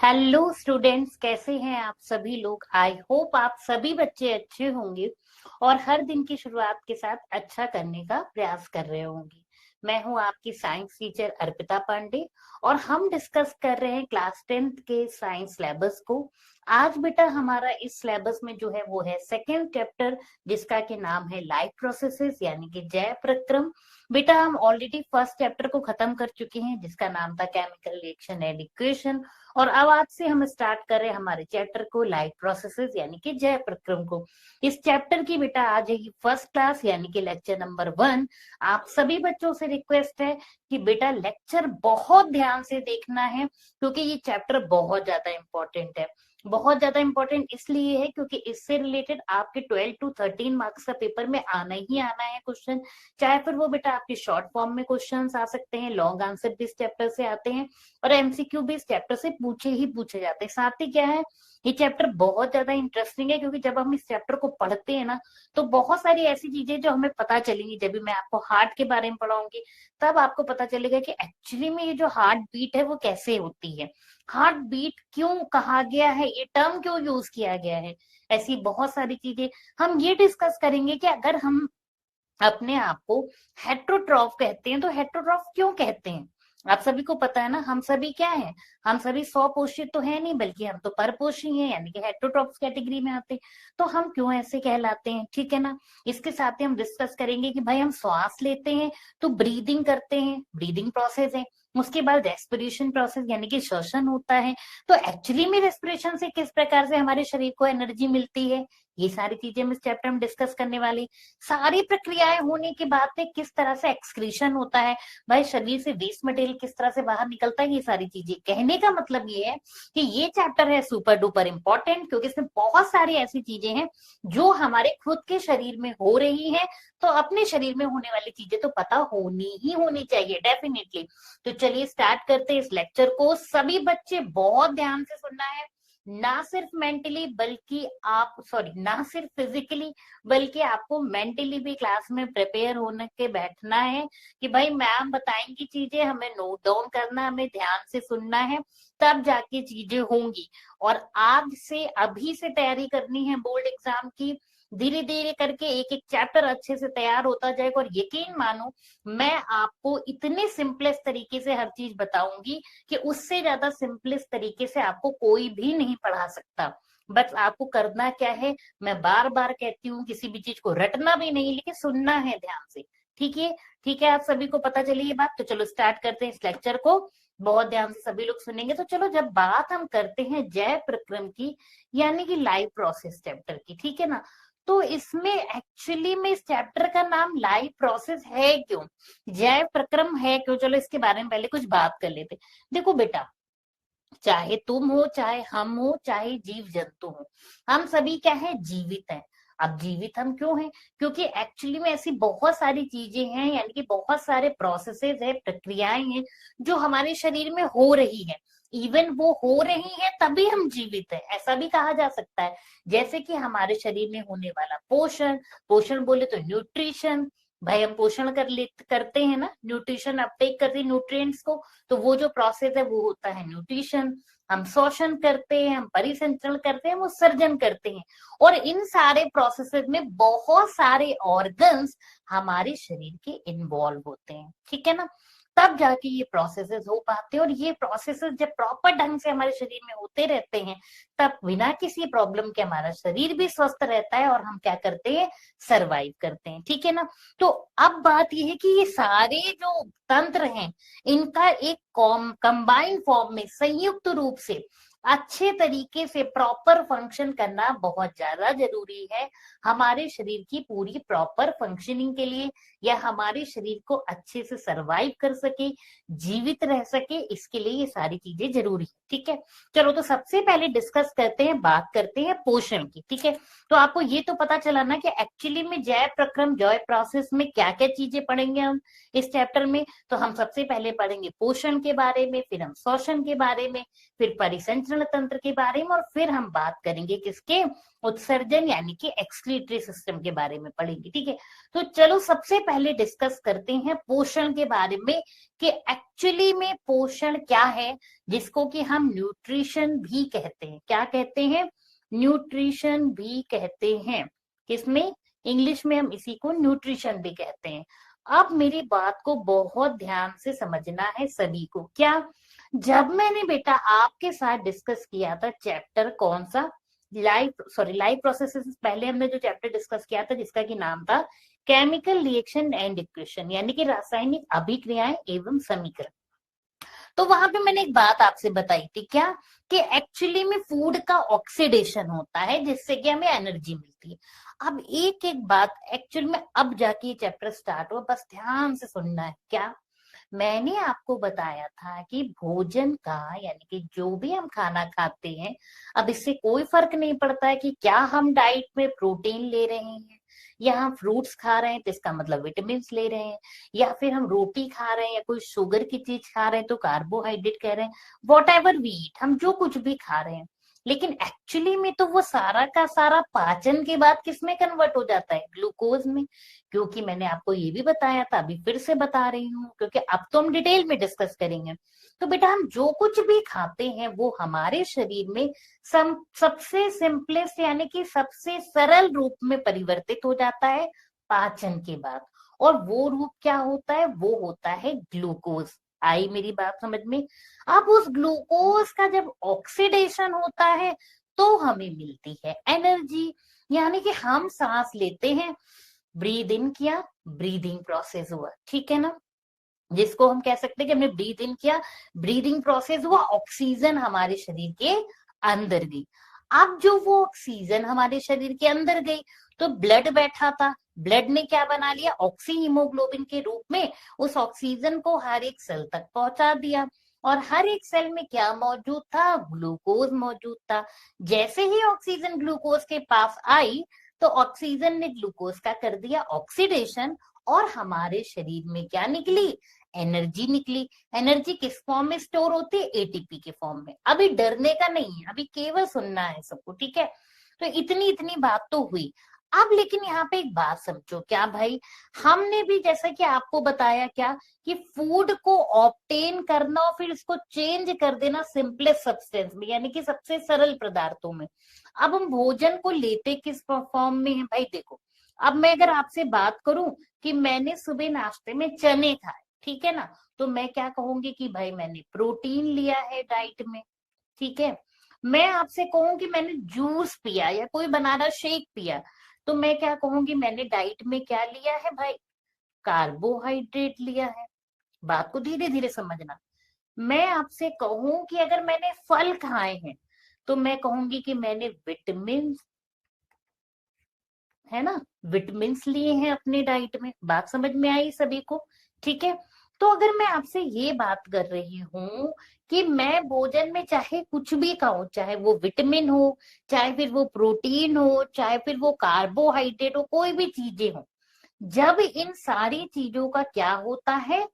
Hello students, कैसे हैं आप सभी लोग। आई होप आप सभी बच्चे अच्छे होंगे और हर दिन की शुरुआत के साथ अच्छा करने का प्रयास कर रहे होंगे। मैं हूं आपकी साइंस टीचर अर्पिता पांडे और हम डिस्कस कर रहे हैं क्लास 10th के साइंस सिलेबस को। आज बेटा हमारा इस सिलेबस में जो है वो है सेकेंड चैप्टर, जिसका के नाम है लाइफ प्रोसेसेस यानी कि जैव प्रक्रम। बेटा हम ऑलरेडी फर्स्ट चैप्टर को खत्म कर चुके हैं जिसका नाम था केमिकल रिएक्शन एंड इक्वेशन, और अब आज से हम स्टार्ट कर रहे हैं हमारे चैप्टर को लाइफ प्रोसेसेस यानी कि जैव प्रक्रम को। इस चैप्टर की बेटा आ जाएगी फर्स्ट क्लास यानी कि लेक्चर नंबर 1। आप सभी बच्चों से रिक्वेस्ट है कि बेटा लेक्चर बहुत ध्यान से देखना है क्योंकि ये चैप्टर बहुत ज्यादा इंपॉर्टेंट है। बहुत ज्यादा इंपॉर्टेंट इसलिए है क्योंकि इससे रिलेटेड आपके 12 to 13 मार्क्स का पेपर में आना ही आना है क्वेश्चन। चाहे फिर वो बेटा आपके शॉर्ट फॉर्म में क्वेश्चंस आ सकते हैं, लॉन्ग आंसर भी इस चैप्टर से आते हैं और एमसीक्यू भी इस चैप्टर से पूछे ही पूछे जाते हैं। साथ ही क्या है, ये चैप्टर बहुत ज्यादा इंटरेस्टिंग है क्योंकि जब हम इस चैप्टर को पढ़ते हैं ना तो बहुत सारी ऐसी चीजें जो हमें पता चलेंगी। जब भी मैं आपको हार्ट के बारे में पढ़ाऊंगी तब आपको पता चलेगा कि एक्चुअली में ये जो हार्ट बीट है वो कैसे होती है, हार्ट बीट क्यों कहा गया है, ये टर्म क्यों यूज किया गया है। ऐसी बहुत सारी चीजें हम ये डिस्कस करेंगे कि अगर हम अपने आप को हेट्रोट्रॉफ कहते हैं तो हेट्रोट्रॉफ क्यों कहते हैं। आप सभी को पता है ना, हम सभी क्या है, हम सभी स्वपोषित तो है नहीं बल्कि हम तो परपोषी हैं यानी कि हेट्रोट्रॉफ कैटेगरी में आते हैं। तो हम क्यों ऐसे कहलाते हैं, ठीक है ना। इसके साथ ही हम डिस्कस करेंगे कि भाई हम श्वास लेते हैं तो ब्रीदिंग करते हैं, ब्रीदिंग प्रोसेस है। उसके बाद रेस्पिरेशन प्रोसेस यानी कि श्वसन होता है। तो एक्चुअली में रेस्पिरेशन से किस प्रकार से हमारे शरीर को एनर्जी मिलती है, ये सारी चीजें हम इस चैप्टर में डिस्कस करने वाली। सारी प्रक्रियाएं होने के बाद में किस तरह से एक्सक्रीशन होता है, भाई शरीर से वेस्ट मटेरियल किस तरह से बाहर निकलता है, ये सारी चीजें। कहने का मतलब ये है कि ये चैप्टर है सुपर डुपर इंपॉर्टेंट क्योंकि इसमें बहुत सारी ऐसी चीजें हैं जो हमारे खुद के शरीर में हो रही है। तो अपने शरीर में होने वाली चीजें तो पता होनी ही होनी चाहिए डेफिनेटली। तो चलिए स्टार्ट करते हैं इस लेक्चर को। सभी बच्चे बहुत ध्यान से सुनना है, ना सिर्फ मेंटली बल्कि आप सॉरी ना सिर्फ फिजिकली बल्कि आपको मेंटली भी क्लास में प्रिपेयर होने के बैठना है कि भाई मैम बताएंगी चीजें हमें नोट डाउन करना, हमें ध्यान से सुनना है, तब जाके चीजें होंगी। और आज से अभी से तैयारी करनी है बोर्ड एग्जाम की। धीरे धीरे करके एक एक चैप्टर अच्छे से तैयार होता जाएगा और यकीन मानो मैं आपको इतने सिंपलेस्ट तरीके से हर चीज बताऊंगी कि उससे ज्यादा सिंपलेस्ट तरीके से आपको कोई भी नहीं पढ़ा सकता। बस आपको करना क्या है, मैं बार बार कहती हूँ किसी भी चीज को रटना भी नहीं लेकिन सुनना है ध्यान से। ठीक है, ठीक है, आप सभी को पता चली ये बात। तो चलो स्टार्ट करते हैं इस लेक्चर को। बहुत ध्यान से सभी लोग सुनेंगे। तो चलो जब बात हम करते हैं जैव प्रक्रम की यानी कि लाइफ प्रोसेस चैप्टर की, ठीक है ना, तो इसमें एक्चुअली में इस चैप्टर का नाम लाइफ प्रोसेस है क्यों, जैव प्रक्रम है क्यों, चलो इसके बारे में पहले कुछ बात कर लेते। देखो बेटा, चाहे तुम हो चाहे हम हो चाहे जीव जंतु हो, हम सभी क्या है, जीवित हैं। अब जीवित हम क्यों हैं, क्योंकि एक्चुअली में ऐसी बहुत सारी चीजें हैं यानी कि बहुत सारे प्रोसेसेस है, प्रक्रियाएं हैं जो हमारे शरीर में हो रही है। इवन वो हो रही है तभी हम जीवित हैं, ऐसा भी कहा जा सकता है। जैसे कि हमारे शरीर में होने वाला पोषण, पोषण बोले तो न्यूट्रिशन, भाई हम पोषण करते हैं ना, न्यूट्रिशन अपटेक करते हैं न्यूट्रिएंट्स को, तो वो जो प्रोसेस है वो होता है न्यूट्रिशन। हम शोषण करते हैं, हम परिसंचरण करते हैं, वो सर्जन करते हैं। और इन सारे प्रोसेसेस में बहुत सारे ऑर्गन्स हमारे शरीर के इन्वॉल्व होते हैं, ठीक है ना। तब जाके ये प्रोसेसेस हो पाते हैं और ये प्रोसेसेस जब प्रॉपर ढंग से हमारे शरीर में होते रहते हैं तब बिना किसी प्रॉब्लम के हमारा शरीर भी स्वस्थ रहता है और हम क्या करते हैं, सरवाइव करते हैं, ठीक है ना। तो अब बात यह है कि ये सारे जो तंत्र हैं इनका एक कंबाइंड फॉर्म में संयुक्त रूप से अच्छे तरीके से प्रॉपर फंक्शन करना बहुत ज्यादा जरूरी है हमारे शरीर की पूरी प्रॉपर फंक्शनिंग के लिए, या हमारे शरीर को अच्छे से सरवाइव कर सके, जीवित रह सके, इसके लिए ये सारी चीजें जरूरी है, ठीक है। चलो तो सबसे पहले डिस्कस करते हैं, बात करते हैं पोषण की, ठीक है। तो आपको ये तो पता चला ना कि एक्चुअली में जैव प्रक्रम जैव प्रोसेस में क्या क्या चीजें पढ़ेंगे हम इस चैप्टर में। तो हम सबसे पहले पढ़ेंगे पोषण अवशोषण के बारे में, फिर हम शोषण के बारे में, फिर परिसंचरण तंत्र के बारे में, और फिर हम बात करेंगे किसके, उत्सर्जन यानी कि एक्सक्रीटरी सिस्टम के बारे में पढ़ेंगे। ठीक है, तो चलो सबसे पहले डिस्कस करते हैं पोषण के बारे में कि एक्चुअली में पोषण क्या है, जिसको कि हम न्यूट्रिशन भी कहते हैं। क्या कहते हैं? न्यूट्रिशन भी कहते हैं। किसमें? इंग्लिश में हम इसी को न्यूट्रिशन भी कहते हैं। अब मेरी बात को बहुत ध्यान से समझना है सभी को। क्या? जब मैंने बेटा आपके साथ डिस्कस किया था चैप्टर कौन सा, लाइव प्रोसेसेस, पहले हमने जो चैप्टर डिस्कस किया था जिसका की नाम था केमिकल रिएक्शन एंड इक्वेशन, यानी कि रासायनिक अभिक्रियाएं एवं समीकरण, तो वहां पे मैंने एक बात आपसे बताई थी, क्या कि एक्चुअली में फूड का ऑक्सीडेशन होता है जिससे कि हमें एनर्जी मिलती है। अब एक एक बात एक्चुअल में अब जाके ये चैप्टर स्टार्ट हुआ, बस ध्यान से सुनना है। क्या? मैंने आपको बताया था कि भोजन का यानी कि जो भी हम खाना खाते हैं, अब इससे कोई फर्क नहीं पड़ता है कि क्या हम डाइट में प्रोटीन ले रहे हैं, या हम फ्रूट्स खा रहे हैं तो इसका मतलब विटामिन ले रहे हैं, या फिर हम रोटी खा रहे हैं या कोई शुगर की चीज खा रहे हैं तो कार्बोहाइड्रेट कह रहे हैं, वॉट एवर वी ईट, हम जो कुछ भी खा रहे हैं, लेकिन एक्चुअली में तो वो सारा का सारा पाचन के बाद किसमें कन्वर्ट हो जाता है? ग्लूकोज में। क्योंकि मैंने आपको ये भी बताया था, अभी फिर से बता रही हूँ, क्योंकि अब तो हम डिटेल में डिस्कस करेंगे। तो बेटा हम जो कुछ भी खाते हैं वो हमारे शरीर में सबसे सिंपलेस्ट यानी कि सबसे सरल रूप में परिवर्तित हो जाता है पाचन के बाद, और वो रूप क्या होता है? वो होता है ग्लूकोज। आई मेरी बात समझ में? अब उस ग्लूकोज का जब ऑक्सीडेशन होता है तो हमें मिलती है एनर्जी, यानी कि हम सांस लेते हैं, ब्रीद इन किया, ब्रीदिंग प्रोसेस हुआ, ठीक है ना, जिसको हम कह सकते हैं कि हमने ब्रीद इन किया, ब्रीदिंग प्रोसेस हुआ, ऑक्सीजन हमारे शरीर के अंदर गई। अब जो वो ऑक्सीजन हमारे शरीर के अंदर गई तो ब्लड बैठा था, ब्लड ने क्या बना लिया? ऑक्सी हीमोग्लोबिन के रूप में उस ऑक्सीजन को हर एक सेल तक पहुंचा दिया, और हर एक सेल में क्या मौजूद था? ग्लूकोज मौजूद था। जैसे ही ऑक्सीजन ग्लूकोज के पास आई तो ऑक्सीजन ने ग्लूकोज का कर दिया ऑक्सीडेशन, और हमारे शरीर में क्या निकली? एनर्जी निकली। एनर्जी किस फॉर्म में स्टोर होती है? एटीपी के फॉर्म में। अभी डरने का नहीं है, अभी केवल सुनना है सबको, ठीक है? तो इतनी इतनी बात तो हुई। अब लेकिन यहाँ पे एक बात समझो, क्या भाई, हमने भी जैसा कि आपको बताया क्या कि फूड को ऑब्टेन करना और फिर इसको चेंज कर देना सिंपलेस्ट सब्सटेंस में, यानी कि सबसे सरल पदार्थों में। अब हम भोजन को लेते किस फॉर्म में है भाई? देखो, अब मैं अगर आपसे बात करूं कि मैंने सुबह नाश्ते में चने खाए, ठीक है ना, तो मैं क्या कहूंगी कि भाई मैंने प्रोटीन लिया है डाइट में, ठीक है। मैं आपसे कहूं कि मैंने जूस पिया या कोई बनाना शेक पिया, तो मैं क्या कहूंगी? मैंने डाइट में क्या लिया है भाई? कार्बोहाइड्रेट लिया है। बात को धीरे धीरे समझना। मैं आपसे कहूं कि अगर मैंने फल खाए हैं तो मैं कहूंगी कि मैंने विटामिन, है ना, विटामिन लिए हैं अपने डाइट में। बात समझ में आई सभी को? ठीक है। तो अगर मैं आपसे ये बात कर रही हूँ कि मैं भोजन में चाहे कुछ भी खाऊं, चाहे वो विटामिन हो, चाहे फिर वो प्रोटीन हो, चाहे फिर वो कार्बोहाइड्रेट हो, कोई भी चीजें हो, जब इन सारी चीजों का क्या होता है?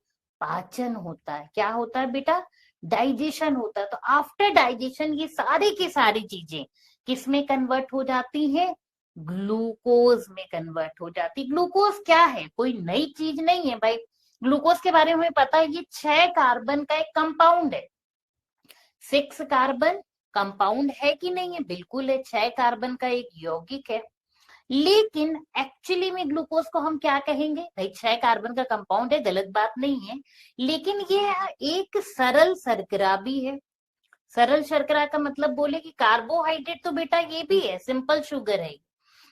पाचन होता है। क्या होता है बेटा? डाइजेशन होता है। तो आफ्टर डाइजेशन ये सारी की सारी चीजें किस में कन्वर्ट हो जाती है? ग्लूकोज में कन्वर्ट हो जाती। ग्लूकोज क्या है? कोई नई चीज नहीं है भाई। ग्लूकोज के बारे में हमें पता है, ये 6 कार्बन का एक कंपाउंड है। 6 कार्बन कंपाउंड है कि नहीं है? बिल्कुल है, 6 कार्बन का एक यौगिक है। लेकिन एक्चुअली में ग्लूकोज को हम क्या कहेंगे भाई? 6 कार्बन का कंपाउंड है, गलत बात नहीं है, लेकिन ये एक सरल शर्करा भी है। सरल शर्करा का मतलब बोले कि कार्बोहाइड्रेट तो बेटा ये भी है, सिंपल शुगर है,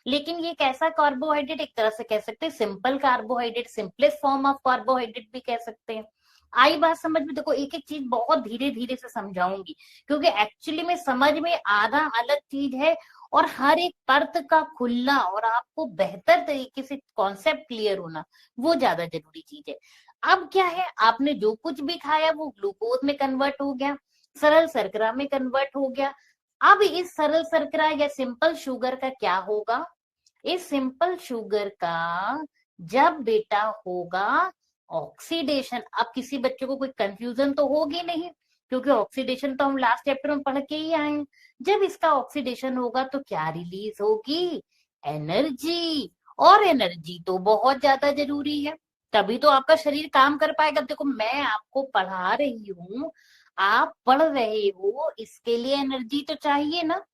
लेकिन ये कैसा कार्बोहाइड्रेट? एक तरह से कह सकते हैं simple carbohydrate, simplest form of carbohydrate भी कह सकते हैं। आई बात समझ में? देखो, एक एक चीज बहुत धीरे धीरे से समझाऊंगी, क्योंकि एक्चुअली में समझ में आना अलग चीज है, और हर एक परत का खुलना और आपको बेहतर तरीके से कॉन्सेप्ट क्लियर होना वो ज्यादा जरूरी चीज है। अब क्या है, आपने जो कुछ भी खाया वो ग्लूकोज में कन्वर्ट हो गया, सरल शर्करा में कन्वर्ट हो गया। अब इस सरल शर्करा या सिंपल शुगर का क्या होगा? इस सिंपल शुगर का जब बेटा होगा ऑक्सीडेशन, अब किसी बच्चे को कोई कंफ्यूजन तो होगी नहीं, क्योंकि ऑक्सीडेशन तो हम लास्ट चैप्टर में पढ़ के ही आए हैं। जब इसका ऑक्सीडेशन होगा तो क्या रिलीज होगी? एनर्जी। और एनर्जी तो बहुत ज्यादा जरूरी है, तभी तो आपका शरीर काम कर पाएगा। देखो मैं आपको पढ़ा रही हूँ, आप पढ़ रहे हो, इसके लिए एनर्जी तो चाहिए ना।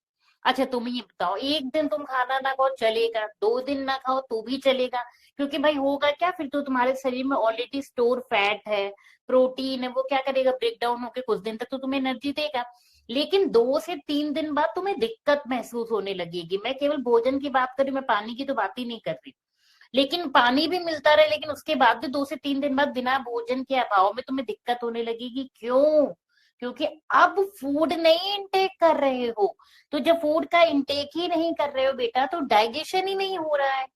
अच्छा तुम ये बताओ, एक दिन तुम खाना ना खाओ चलेगा, 2 दिन ना खाओ तो भी चलेगा, क्योंकि भाई होगा क्या, फिर तो तुम्हारे शरीर में ऑलरेडी स्टोर फैट है, प्रोटीन है, वो क्या करेगा, ब्रेक डाउन होकर कुछ दिन तक तो तुम्हें एनर्जी देगा। लेकिन 2 से 3 दिन बाद तुम्हें दिक्कत महसूस होने लगेगी। मैं केवल भोजन की बात कर रही हूँ, मैं पानी की तो बात ही नहीं कर रही। लेकिन पानी भी मिलता रहे, लेकिन उसके बाद भी 2 से 3 दिन बाद बिना भोजन के अभाव में तुम्हें दिक्कत होने लगेगी। क्यों? क्योंकि अब फूड नहीं इंटेक कर रहे हो। तो जब फूड का इंटेक ही नहीं कर रहे हो बेटा, तो डाइजेशन ही नहीं हो रहा है,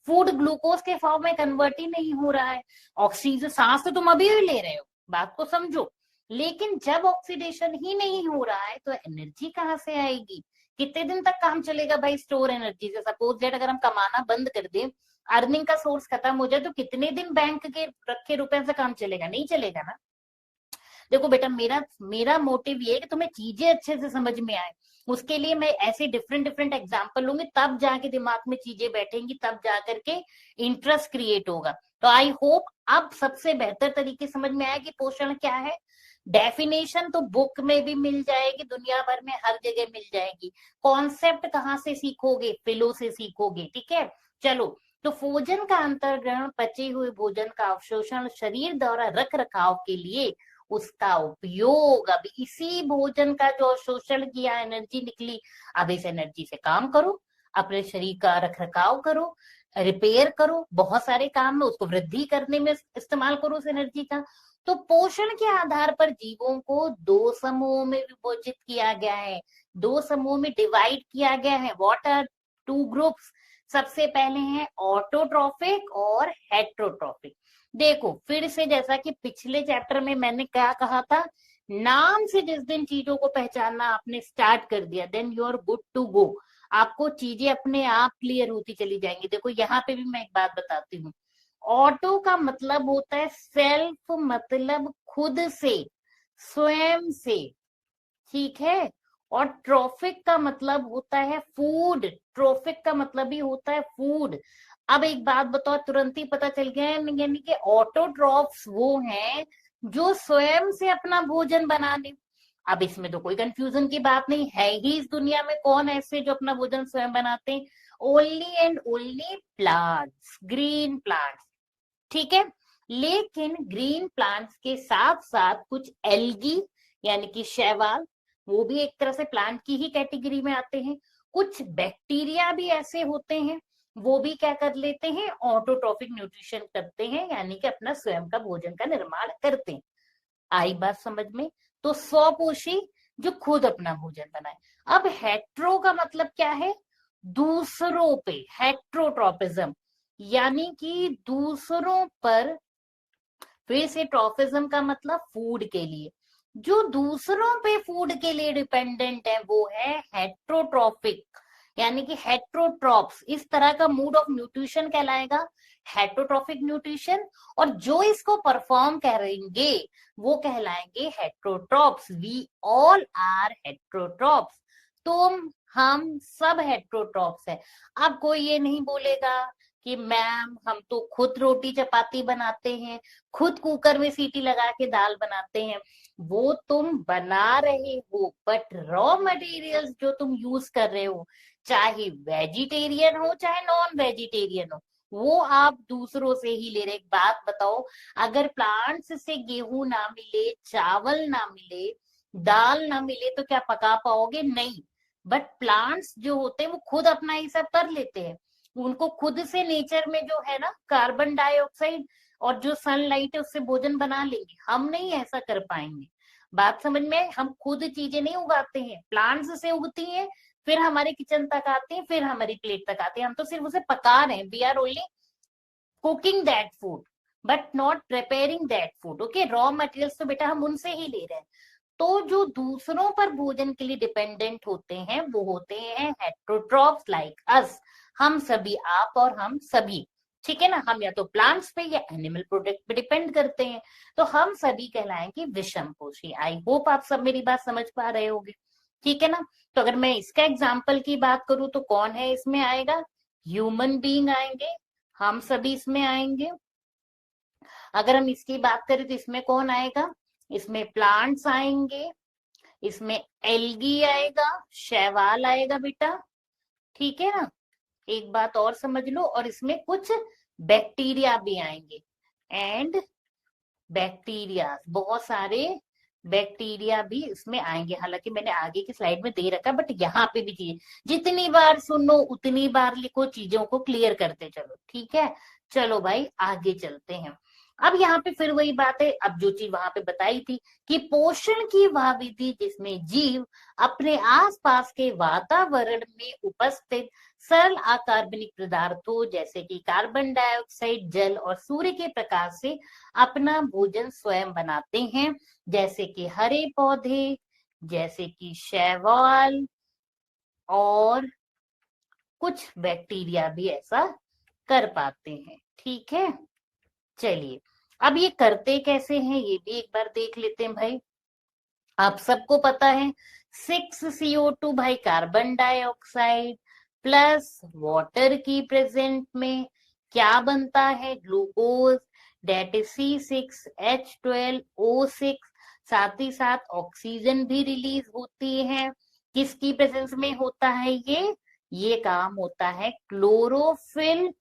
फूड ग्लूकोज के फॉर्म में कन्वर्ट ही नहीं हो रहा है। ऑक्सीजन सांस तो तुम अभी भी ले रहे हो, बात को समझो। लेकिन जब ऑक्सीडेशन ही नहीं हो रहा है तो एनर्जी कहाँ से आएगी? कितने दिन तक काम चलेगा भाई स्टोर एनर्जी से? सपोज दैट अगर हम कमाना बंद कर दें, अर्निंग का सोर्स खत्म हो जाए, तो कितने दिन बैंक के रखे रुपए से काम चलेगा? नहीं चलेगा ना। देखो बेटा, मेरा मेरा मोटिव ये है कि तुम्हें चीजें अच्छे से समझ में आए। उसके लिए मैं ऐसे डिफरेंट डिफरेंट एग्जाम्पल लूंगी, तब जाके दिमाग में चीजें बैठेंगी, तब जा करके इंटरेस्ट क्रिएट होगा। तो आई होप अब सबसे बेहतर तरीके समझ में आया कि पोषण क्या है। डेफिनेशन तो बुक में भी मिल जाएगी, दुनिया भर में हर जगह मिल जाएगी। कॉन्सेप्ट कहाँ से सीखोगे? फिलो से सीखोगे, ठीक है। चलो, तो भोजन का अंतर्ग्रहण, पचे हुए भोजन का अवशोषण, शरीर द्वारा रख रखाव के लिए उसका उपयोग। अब इसी भोजन का जो शोषण किया, एनर्जी निकली, अब इस एनर्जी से काम करो, अपने शरीर का रख रखाव करो, रिपेयर करो, बहुत सारे काम में उसको वृद्धि करने में इस्तेमाल करो उस एनर्जी का। तो पोषण के आधार पर जीवों को 2 समूहों में विभाजित किया गया है, 2 समूह में डिवाइड किया गया है। What are 2 groups? सबसे पहले है ऑटोट्रॉफिक और हेट्रोट्रॉफिक। देखो फिर से, जैसा कि पिछले चैप्टर में मैंने क्या कहा था, नाम से जिस दिन चीजों को पहचानना आपने स्टार्ट कर दिया, then you are good to go. आपको चीजें अपने आप क्लियर होती चली जाएंगी। देखो यहाँ पे भी मैं एक बात बताती हूँ। ऑटो का मतलब होता है सेल्फ, मतलब खुद से, स्वयं से, ठीक है। और ट्रॉफिक का मतलब होता है फूड, ट्रॉफिक का मतलब ही होता है फूड। अब एक बात बताओ, तुरंत ही पता चल गया है, यानी कि ऑटोट्रॉफ्स वो हैं जो स्वयं से अपना भोजन बना ले। अब इसमें तो कोई कंफ्यूजन की बात नहीं है ही, इस दुनिया में कौन ऐसे जो अपना भोजन स्वयं बनाते हैं? Only and only plants, green plants, ठीक है। लेकिन ग्रीन प्लांट्स के साथ साथ कुछ एल्गी, यानी कि शैवाल, वो भी एक तरह से प्लांट की ही कैटेगरी में आते हैं। कुछ बैक्टीरिया भी ऐसे होते हैं, वो भी क्या कर लेते हैं, ऑटोट्रॉफिक न्यूट्रिशन करते हैं, यानी कि अपना स्वयं का भोजन का निर्माण करते हैं। आई बात समझ में? तो स्वपोषी, जो खुद अपना भोजन बनाए। अब हेट्रो का मतलब क्या है? दूसरों पे, हेट्रोट्रोपिज्म, यानी कि दूसरों पर। फिर से ट्रॉफिज्म का मतलब फूड के लिए, जो दूसरों पे फूड के लिए डिपेंडेंट है वो है हेट्रोट्रॉफिक, यानी कि हेट्रोट्रॉप्स। इस तरह का मूड ऑफ न्यूट्रिशन कहलाएगा हेट्रोट्रॉफिक न्यूट्रिशन, और जो इसको परफॉर्म करेंगे वो कहलाएंगे heterotrophs. We all are heterotrophs. तुम, हम सब हेट्रोट्रॉप्स है। अब कोई ये नहीं बोलेगा कि मैम हम तो खुद रोटी चपाती बनाते हैं, खुद कुकर में सीटी लगा के दाल बनाते हैं। वो तुम बना रहे हो, बट रॉ मटेरियल्स जो तुम यूज कर रहे हो, चाहे वेजिटेरियन हो चाहे नॉन वेजिटेरियन हो, वो आप दूसरों से ही ले रहे। एक बात बताओ, अगर प्लांट्स से गेहूं ना मिले, चावल ना मिले, दाल ना मिले, तो क्या पका पाओगे? नहीं। बट प्लांट्स जो होते हैं वो खुद अपना ये सब कर लेते हैं। उनको खुद से नेचर में जो है ना कार्बन डाइऑक्साइड और जो सनलाइट है उससे भोजन बना लेंगे। हम नहीं ऐसा कर पाएंगे। बात समझ में? हम खुद चीजें नहीं उगाते हैं, प्लांट्स से उगती हैं, फिर हमारे किचन तक आती हैं, फिर हमारी प्लेट तक आती है। हम तो सिर्फ उसे पका रहे हैं, we are only cooking that food but not preparing that food. Okay, raw materials तो बेटा हम उनसे ही ले रहे हैं। तो जो दूसरों पर भोजन के लिए डिपेंडेंट होते हैं वो होते हैं हेट्रोट्रॉप्स लाइक अस, हम सभी, आप और हम सभी। ठीक है ना। हम या तो प्लांट्स पे या एनिमल प्रोडक्ट पे डिपेंड करते हैं, तो हम सभी कहलाएंगे विषम पोषी। आई होप आप सब मेरी बात समझ पा रहे होगे, ठीक है ना। तो अगर मैं इसका एग्जाम्पल की बात करूं तो कौन है इसमें आएगा, ह्यूमन बीइंग आएंगे, हम सभी इसमें आएंगे। अगर हम इसकी बात करें तो इसमें कौन आएगा, इसमें प्लांट्स आएंगे, इसमें एल्गी आएगा, शैवाल आएगा बेटा, ठीक है ना। एक बात और समझ लो, और इसमें कुछ बैक्टीरिया भी आएंगे, एंड बैक्टीरिया, बहुत सारे बैक्टीरिया भी इसमें आएंगे। हालांकि मैंने आगे की स्लाइड में दे रखा, बट यहाँ पे भी चीज जितनी बार सुनो उतनी बार लिखो, चीजों को क्लियर करते चलो, ठीक है। चलो भाई आगे चलते हैं। अब यहाँ पे फिर वही बात है, अब जो चीज वहां पे बताई थी कि पोषण की वह विधि जिसमें जीव अपने आसपास के वातावरण में उपस्थित सरल अकार्बनिक पदार्थों जैसे कि कार्बन डाइऑक्साइड, जल और सूर्य के प्रकाश से अपना भोजन स्वयं बनाते हैं, जैसे कि हरे पौधे, जैसे कि शैवाल, और कुछ बैक्टीरिया भी ऐसा कर पाते हैं, ठीक है। चलिए, अब ये करते कैसे हैं ये भी एक बार देख लेते हैं भाई। आप सबको पता है 6CO2 भाई कार्बन डाइऑक्साइड प्लस वाटर की प्रेजेंट में क्या बनता है, ग्लूकोज, डेट इज C6H12O6। साथ ही साथ ऑक्सीजन भी रिलीज होती है, किसकी प्रेजेंस में होता है ये काम होता है क्लोरोफिल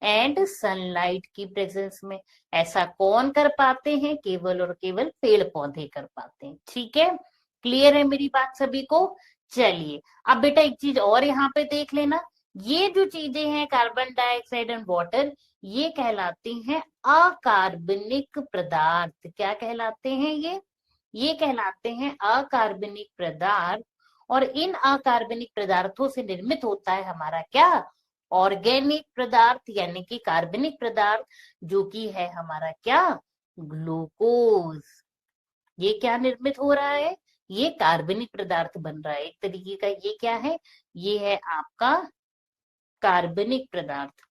एंड सनलाइट की प्रेजेंस में। ऐसा कौन कर पाते हैं, केवल और केवल पेड़ पौधे कर पाते हैं, ठीक है। क्लियर है मेरी बात सभी को। चलिए, अब बेटा एक चीज और यहाँ पे देख लेना, ये जो चीजें हैं कार्बन डाइऑक्साइड एंड वाटर, ये कहलाती हैं अकार्बनिक पदार्थ। क्या कहलाते हैं ये कहलाते हैं अकार्बनिक पदार्थ। और इन अकार्बनिक पदार्थों से निर्मित होता है हमारा क्या, ऑर्गेनिक पदार्थ यानी कि कार्बनिक पदार्थ, जो कि है हमारा क्या, ग्लूकोज। ये क्या निर्मित हो रहा है, ये कार्बनिक पदार्थ बन रहा है एक तरीके का। ये क्या है, ये है आपका कार्बनिक पदार्थ।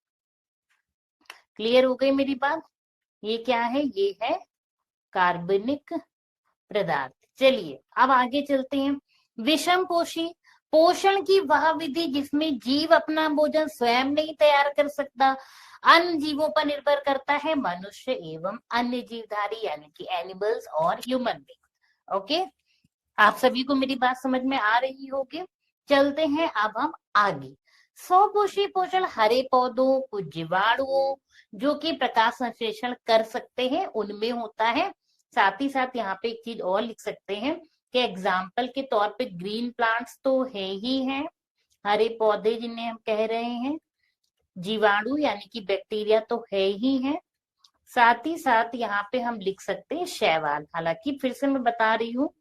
क्लियर हो गई मेरी बात, ये क्या है, ये है कार्बनिक पदार्थ। चलिए अब आगे चलते हैं। विषम पोषी, पोषण की वह विधि जिसमें जीव अपना भोजन स्वयं नहीं तैयार कर सकता, अन्य जीवों पर निर्भर करता है, मनुष्य एवं अन्य जीवधारी यानी कि एनिमल्स और ह्यूमन बींग। ओके, आप सभी को मेरी बात समझ में आ रही होगी। चलते हैं अब हम आगे। स्वपोषी पोषण हरे पौधों, कुछ जीवाणुओं जो कि प्रकाश संश्लेषण कर सकते हैं उनमें होता है। साथ ही साथ यहाँ पे एक चीज और लिख सकते हैं कि एग्जाम्पल के तौर पे ग्रीन प्लांट्स तो है ही हैं, हरे पौधे जिन्हें हम कह रहे हैं, जीवाणु यानी कि बैक्टीरिया तो है ही है। साथ ही साथ यहाँ पे हम लिख सकते हैं शैवाल। हालांकि फिर से मैं बता रही हूँ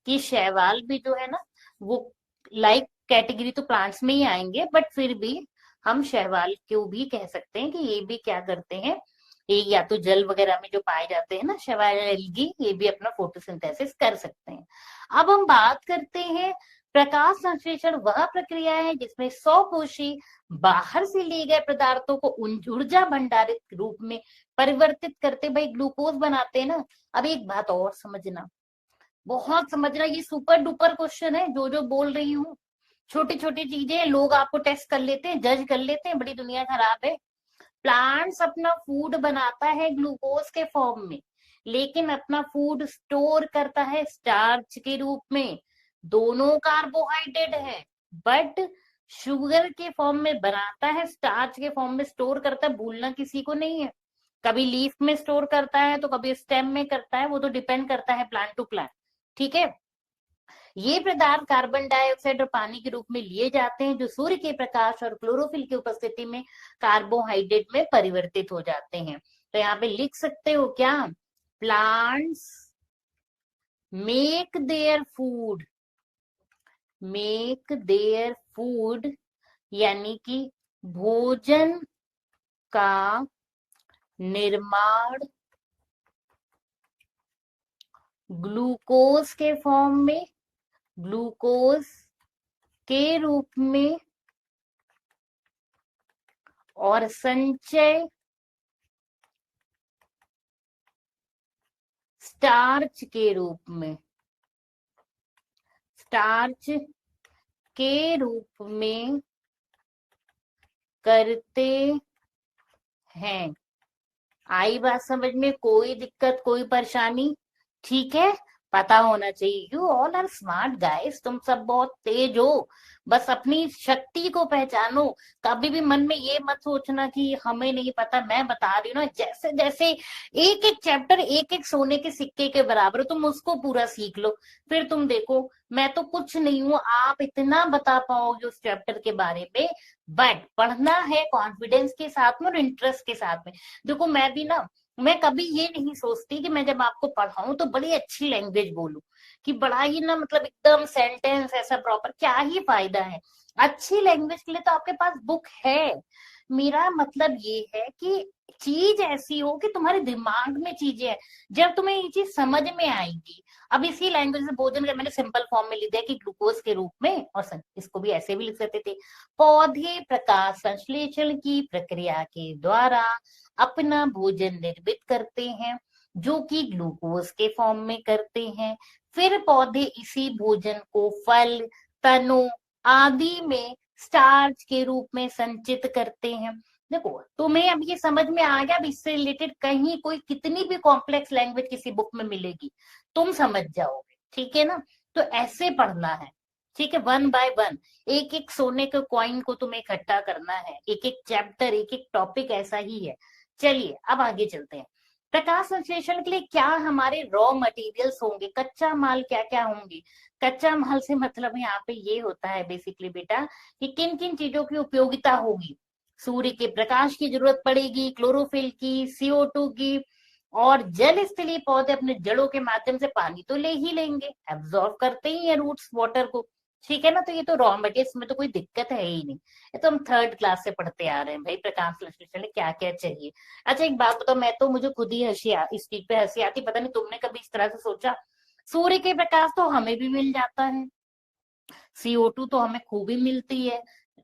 कि शैवाल भी जो है ना, वो लाइक कैटेगरी तो प्लांट्स में ही आएंगे, बट फिर भी हम शैवाल को भी कह सकते हैं कि ये भी क्या करते हैं, ये या तो जल वगैरह में जो पाए जाते हैं ना शैवाल एल्गी, ये भी अपना फोटोसिंथेसिस कर सकते हैं। अब हम बात करते हैं प्रकाश संश्लेषण, वह प्रक्रिया है जिसमें स्वपोषी बाहर से लिए गए पदार्थों को ऊर्जा भंडारित रूप में परिवर्तित करते भाई ग्लूकोज बनाते हैं ना। अब एक बात और समझना, बहुत समझना, ये सुपर डुपर क्वेश्चन है जो जो बोल रही हूँ। छोटी छोटी चीजें लोग आपको टेस्ट कर लेते हैं, जज कर लेते हैं, बड़ी दुनिया खराब है। प्लांट्स अपना फूड बनाता है ग्लूकोज के फॉर्म में, लेकिन अपना फूड स्टोर करता है स्टार्च के रूप में। दोनों कार्बोहाइड्रेट है, बट शुगर के फॉर्म में बनाता है, स्टार्च के फॉर्म में स्टोर करता है, भूलना किसी को नहीं है। कभी लीफ में स्टोर करता है तो कभी स्टेम में करता है, वो तो डिपेंड करता है प्लांट टू प्लांट, ठीक है। ये पदार्थ कार्बन डाइऑक्साइड और पानी के रूप में लिए जाते हैं, जो सूर्य के प्रकाश और क्लोरोफिल की उपस्थिति में कार्बोहाइड्रेट में परिवर्तित हो जाते हैं। तो यहाँ पे लिख सकते हो क्या, plants make their food, make their food यानी कि भोजन का निर्माण ग्लूकोज के फॉर्म में, ग्लूकोज के रूप में और संचय स्टार्च के रूप में, स्टार्च के रूप में करते हैं। आई बात समझ में? कोई दिक्कत, कोई परेशानी? ठीक है, पता होना चाहिए। You all are smart guys, तुम सब बहुत तेज हो। बस अपनी शक्ति को पहचानो। कभी भी मन में ये मत सोचना कि हमें नहीं पता। मैं बता रही हूँ ना, जैसे जैसे एक एक चैप्टर एक एक सोने के सिक्के के बराबर है, तुम उसको पूरा सीख लो, फिर तुम देखो। मैं तो कुछ नहीं हूँ, आप इतना बता पाओगे उस चैप्टर के बारे में। बट पढ़ना है कॉन्फिडेंस के साथ में और इंटरेस्ट के साथ में। देखो मैं भी ना, मैं कभी ये नहीं सोचती कि मैं जब आपको पढ़ाऊं तो बड़ी अच्छी लैंग्वेज बोलूं, कि बड़ा ही ना मतलब एकदम सेंटेंस ऐसा प्रॉपर, क्या ही फायदा है। अच्छी लैंग्वेज के लिए तो आपके पास बुक है। मेरा मतलब ये है कि चीज ऐसी हो कि तुम्हारे दिमाग में चीजें है, जब तुम्हें ये चीज समझ में आएगी। अब इसी लैंग्वेज से भोजन का मैंने सिंपल फॉर्म में लिख दिया कि ग्लूकोज के रूप में, और इसको भी ऐसे भी लिख सकते थे, पौधे प्रकाश संश्लेषण की प्रक्रिया के द्वारा अपना भोजन निर्मित करते हैं, जो कि ग्लूकोज के फॉर्म में करते हैं। फिर पौधे इसी भोजन को फल, तनों आदि में स्टार्च के रूप में संचित करते हैं। देखो तुम्हें अब ये समझ में आ गया। अब इससे रिलेटेड कहीं कोई कितनी भी कॉम्प्लेक्स लैंग्वेज किसी बुक में मिलेगी, तुम समझ जाओगे। ठीक है ना? तो ऐसे पढ़ना है। ठीक है, वन बाय वन, एक एक सोने के कॉइन को तुम्हें इकट्ठा करना है। एक एक चैप्टर, एक एक टॉपिक ऐसा ही है। चलिए अब आगे चलते हैं। प्रकाश संश्लेषण के लिए क्या हमारे रॉ मटेरियल्स होंगे, कच्चा माल क्या क्या होंगे? कच्चा माल से मतलब यहाँ पे ये होता है बेसिकली बेटा, कि किन किन चीजों की उपयोगिता होगी। सूर्य के प्रकाश की जरूरत पड़ेगी, क्लोरोफिल की, CO2 की, और जल स्थलीय पौधे अपने जड़ों के माध्यम से पानी तो ले ही लेंगे, एब्जॉर्ब करते ही है रूट्स वाटर को। ठीक है ना? तो ये तो रॉ मटेरियल्स में तो कोई दिक्कत है ही नहीं। ये तो हम थर्ड क्लास से पढ़ते आ रहे हैं भाई, प्रकाश संश्लेषण में क्या क्या चाहिए। अच्छा एक बात बताओ, मैं तो मुझे खुद ही इस चीज पे हंसी आती, पता नहीं तुमने कभी इस तरह से सोचा? सूर्य के प्रकाश तो हमें भी मिल जाता है, CO2 तो हमें खूब ही मिलती है,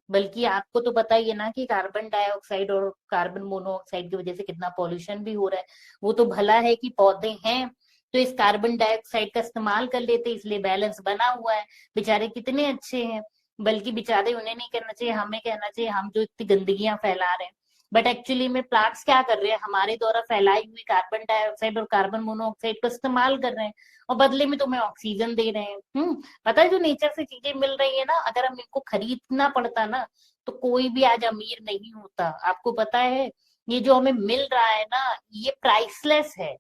बल्कि आपको तो पता ही है ना कि कार्बन डाइऑक्साइड और कार्बन मोनोऑक्साइड की वजह से कितना पॉल्यूशन भी हो रहा है। वो तो भला है कि पौधे हैं तो इस कार्बन डाइऑक्साइड का इस्तेमाल कर लेते, इसलिए बैलेंस बना हुआ है। बेचारे कितने अच्छे हैं। बल्कि बेचारे उन्हें नहीं कहना चाहिए, हमें कहना चाहिए, हम जो इतनी गंदगियां फैला रहे हैं। बट एक्चुअली में प्लांट्स क्या कर रहे हैं, हमारे द्वारा फैलाई हुई कार्बन डाइऑक्साइड और कार्बन मोनोऑक्साइड को इस्तेमाल कर रहे हैं, और बदले में तुम्हें ऑक्सीजन दे रहे हैं। पता है, जो नेचर से चीजें मिल रही है ना, अगर हम इनको खरीदना पड़ता ना, तो कोई भी आज अमीर नहीं होता। आपको पता है, ये जो हमें मिल रहा है ना, ये प्राइसलेस है।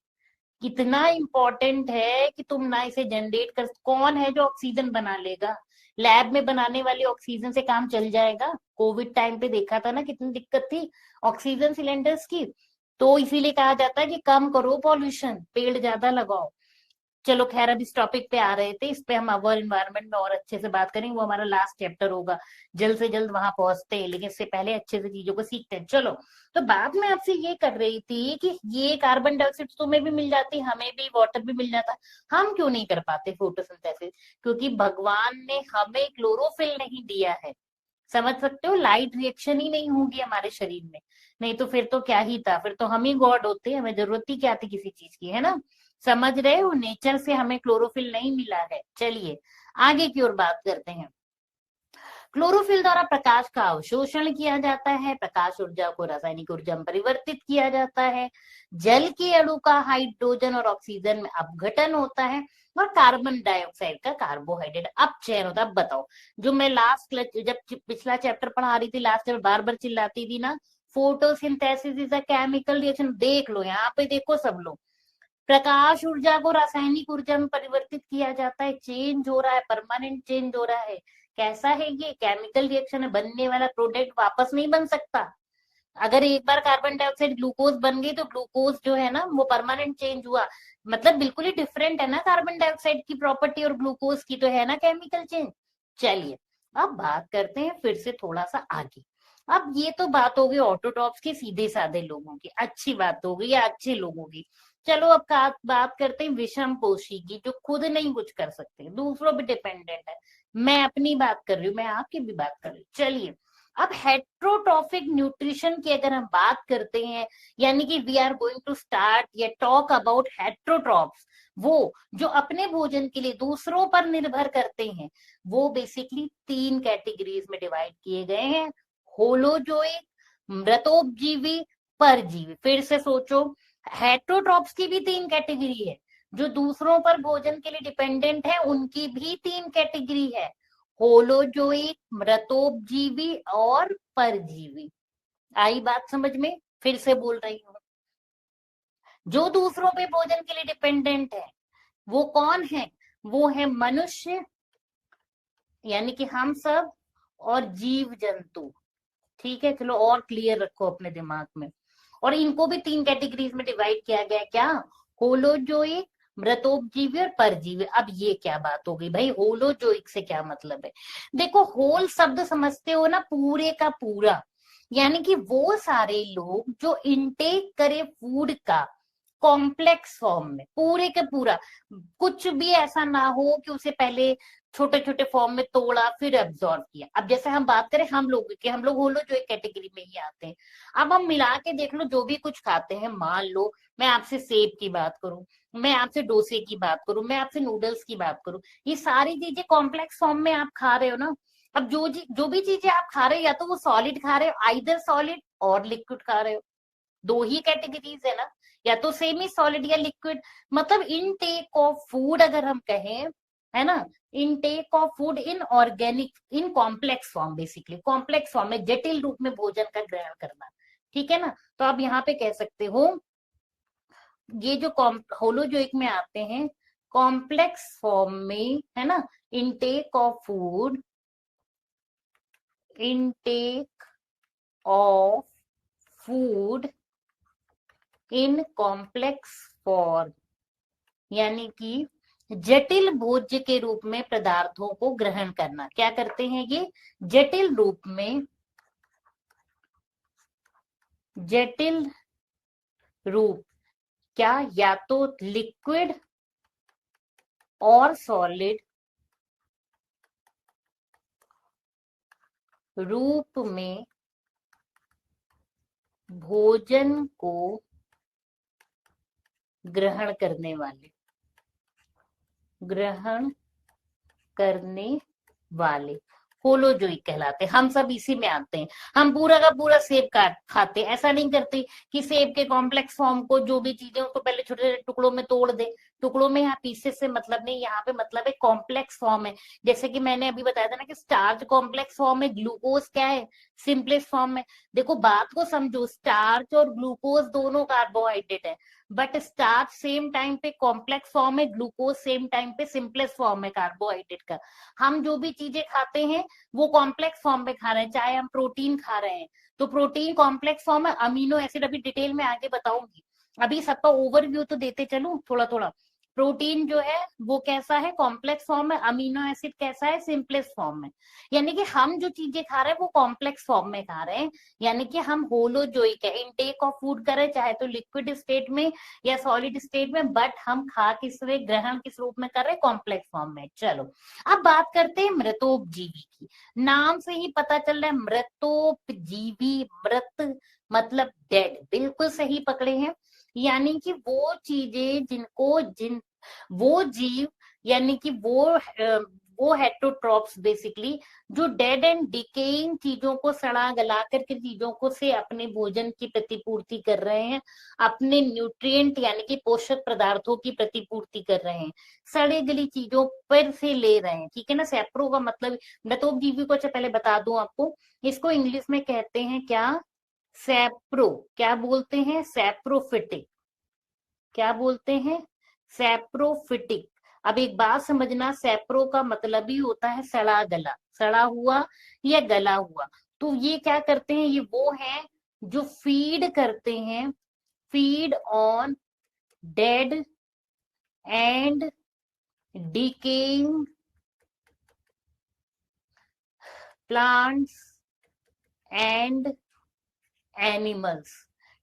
कितना इंपॉर्टेंट है कि तुम ना इसे जनरेट कर, कौन है जो ऑक्सीजन बना लेगा? लैब में बनाने वाली ऑक्सीजन से काम चल जाएगा? कोविड टाइम पे देखा था ना कितनी दिक्कत थी ऑक्सीजन सिलेंडर्स की। तो इसीलिए कहा जाता है कि कम करो पॉल्यूशन, पेड़ ज्यादा लगाओ। चलो खैर, अब इस टॉपिक पे आ रहे थे, इस पे हम अवर इन्वायरमेंट में और अच्छे से बात करेंगे, वो हमारा लास्ट चैप्टर होगा। जल्द से जल्द वहां पहुंचते हैं, लेकिन इससे पहले अच्छे से चीजों को सीखते हैं। चलो, तो बात मैं आपसे ये कर रही थी कि ये कार्बन डाइऑक्साइड तुम्हें भी मिल जाती, हमें भी वाटर भी मिल जाता, हम क्यों नहीं कर पाते फोटोसिंथेसिस? क्योंकि भगवान ने हमें क्लोरोफिल नहीं दिया है। समझ सकते हो? लाइट रिएक्शन ही नहीं होगी हमारे शरीर में, नहीं तो फिर तो क्या ही था, फिर तो हम ही गॉड होते, हमें जरूरत ही क्या थी किसी चीज की, है ना? समझ रहे हो? नेचर से हमें क्लोरोफिल नहीं मिला है। चलिए आगे की ओर बात करते हैं। क्लोरोफिल द्वारा प्रकाश का अवशोषण किया जाता है, प्रकाश ऊर्जा को रासायनिक ऊर्जा में परिवर्तित किया जाता है, जल के अणु का हाइड्रोजन और ऑक्सीजन में अपघटन होता है, और कार्बन डाइऑक्साइड का कार्बोहाइड्रेट अपचयन होता है। अब बताओ, जो मैं लास्ट जब पिछला चैप्टर पढ़ा रही थी, लास्ट में बार बार चिल्लाती थी ना, photosynthesis is a chemical reaction, देख लो यहाँ पे, देखो सब लोग, प्रकाश ऊर्जा को रासायनिक ऊर्जा में परिवर्तित किया जाता है, चेंज हो रहा है, परमानेंट चेंज हो रहा है। कैसा है ये? केमिकल रिएक्शन है, बनने वाला प्रोडक्ट वापस नहीं बन सकता। अगर एक बार कार्बन डाइऑक्साइड ग्लूकोज बन गई तो ग्लूकोज जो है ना वो परमानेंट चेंज हुआ, मतलब बिल्कुल ही डिफरेंट है ना कार्बन डाइऑक्साइड की प्रॉपर्टी और ग्लूकोज की, तो है ना केमिकल चेंज। चलिए अब बात करते हैं फिर से थोड़ा सा आगे। अब ये तो बात हो गई ऑटोटॉप्स की, सीधे साधे लोगों की, अच्छी बात हो गई या अच्छे लोगों की। चलो अब बात करते हैं विषम पोषी की, जो खुद नहीं कुछ कर सकते, दूसरों पे डिपेंडेंट है। मैं अपनी बात कर रही हूँ, मैं आपकी भी बात कर रही हूँ। चलिए अब हेट्रोट्रॉफिक न्यूट्रिशन की अगर हम बात करते हैं, यानी कि we are going to start या टॉक अबाउट हेट्रोट्रॉप्स, वो जो अपने भोजन के लिए दूसरों पर निर्भर करते हैं, वो बेसिकली 3 कैटेगरीज में डिवाइड किए गए हैं। होलोजोइक, मृतोपजीवी, परजीवी। फिर से सोचो, हेट्रोट्रॉप्स की भी 3 कैटेगरी है, जो दूसरों पर भोजन के लिए डिपेंडेंट है उनकी भी 3 कैटेगरी है, होलोजोइक, मृतोपजीवी और परजीवी। आई बात समझ में? फिर से बोल रही हूँ, जो दूसरों पे भोजन के लिए डिपेंडेंट है वो कौन है? वो है मनुष्य, यानी कि हम सब, और जीव जंतु। ठीक है, चलो और क्लियर रखो अपने दिमाग में। और इनको भी 3 कैटेगरीज में डिवाइड किया गया, क्या? होलोजोइक, मृतोपजीवी और परजीवी। अब ये क्या बात हो गई भाई, होलोजोइक से क्या मतलब है? देखो, होल शब्द समझते हो ना, पूरे का पूरा, यानी कि वो सारे लोग जो इनटेक करे फूड का कॉम्प्लेक्स फॉर्म में, पूरे का पूरा, कुछ भी ऐसा ना हो कि उसे पहले छोटे छोटे फॉर्म में तोड़ा फिर एब्जॉर्ब किया। अब जैसे हम बात करें हम लोग की, हम लोग होलो जो एक कैटेगरी में ही आते हैं। अब हम मिला के देख लो, जो भी कुछ खाते हैं, मान लो मैं आपसे सेब की बात करूं, मैं आपसे डोसे की बात करूं, मैं आपसे नूडल्स की बात करूं, ये सारी चीजें कॉम्प्लेक्स फॉर्म में आप खा रहे हो ना। अब जो भी चीजें आप खा रहे हो, या तो वो सॉलिड खा रहे हो, आइदर सॉलिड और लिक्विड खा रहे हो, दो ही कैटेगरीज है ना, या तो सेमी सॉलिड या लिक्विड। मतलब इनटेक ऑफ फूड अगर हम कहें, है ना, intake of food in organic, in complex form, basically complex form में जटिल रूप में भोजन का ग्रहण करना। ठीक है ना, तो आप यहाँ पे कह सकते हो, ये जो होलोजोइक में आते हैं कॉम्प्लेक्स फॉर्म में, है ना, intake of food, intake of food in complex form, यानी कि जटिल भोज्य के रूप में पदार्थों को ग्रहण करना। क्या करते हैं ये? जटिल रूप में, जटिल रूप, क्या या तो लिक्विड और सॉलिड रूप में भोजन को ग्रहण करने वाले, ग्रहण करने वाले होलोजोइक कहलाते हैं। हम सब इसी में आते हैं। हम पूरा का पूरा सेब काट खाते हैं, ऐसा नहीं करते कि सेब के कॉम्प्लेक्स फॉर्म को, जो भी चीजें उसको पहले छोटे छोटे टुकड़ों में तोड़ दे। टुकड़ों में यहाँ पीसेस से मतलब नहीं, यहाँ पे मतलब है कॉम्प्लेक्स फॉर्म है। जैसे कि मैंने अभी बताया था ना कि स्टार्च कॉम्प्लेक्स फॉर्म है, ग्लूकोज क्या है? सिंपलेस्ट फॉर्म में। देखो बात को समझो, स्टार्च और ग्लूकोज दोनों कार्बोहाइड्रेट है, बट स्टार्च सेम टाइम पे कॉम्प्लेक्स फॉर्म है, ग्लूकोज सेम टाइम पे सिंपलेस्ट फॉर्म है कार्बोहाइड्रेट का। हम जो भी चीजें खाते हैं वो कॉम्प्लेक्स फॉर्म में खा रहे हैं। चाहे हम प्रोटीन खा रहे हैं तो प्रोटीन कॉम्प्लेक्स फॉर्म है, अमीनो एसिड अभी डिटेल में आगे बताऊंगी, अभी सबका ओवरव्यू तो देते चलूं थोड़ा थोड़ा। प्रोटीन जो है वो कैसा है? कॉम्प्लेक्स फॉर्म है। अमीनो एसिड कैसा है? सिंपलेस्ट फॉर्म में। यानी कि हम जो चीजें खा रहे हैं वो कॉम्प्लेक्स फॉर्म में खा रहे हैं, यानी कि हम होलोजोइक है। इनटेक ऑफ फूड करें चाहे तो लिक्विड स्टेट में या सॉलिड स्टेट में, बट हम खा किस में, ग्रहण किस रूप में कर रहे हैं? कॉम्प्लेक्स फॉर्म में। चलो अब बात करते हैं मृतोपजीवी की। नाम से ही पता चल रहा है मृतोपजीवी, मृत मतलब डेड, बिल्कुल सही पकड़े हैं। यानी कि वो चीजें जिनको, वो जीव, यानी कि वो हेट्रोट्रॉप्स बेसिकली, जो डेड एंड डिकेइंग चीजों को, सड़ा गला करके चीजों को से अपने भोजन की प्रतिपूर्ति कर रहे हैं, अपने न्यूट्रिएंट यानी कि पोषक पदार्थों की प्रतिपूर्ति कर रहे हैं, सड़े गली चीजों पर से ले रहे हैं। ठीक है ना। सैप्रो का मतलब, मृतोपजीवी को अच्छा पहले बता दूं आपको, इसको इंग्लिश में कहते हैं क्या? सैप्रो। क्या बोलते हैं? सैप्रोफिटिक। क्या बोलते हैं? सैप्रोफिटिक। अब एक बात समझना, सैप्रो का मतलब ही होता है सड़ा गला, सड़ा हुआ या गला हुआ। तो ये क्या करते हैं? ये वो हैं जो फीड करते हैं, feed on dead and decaying plants and animals.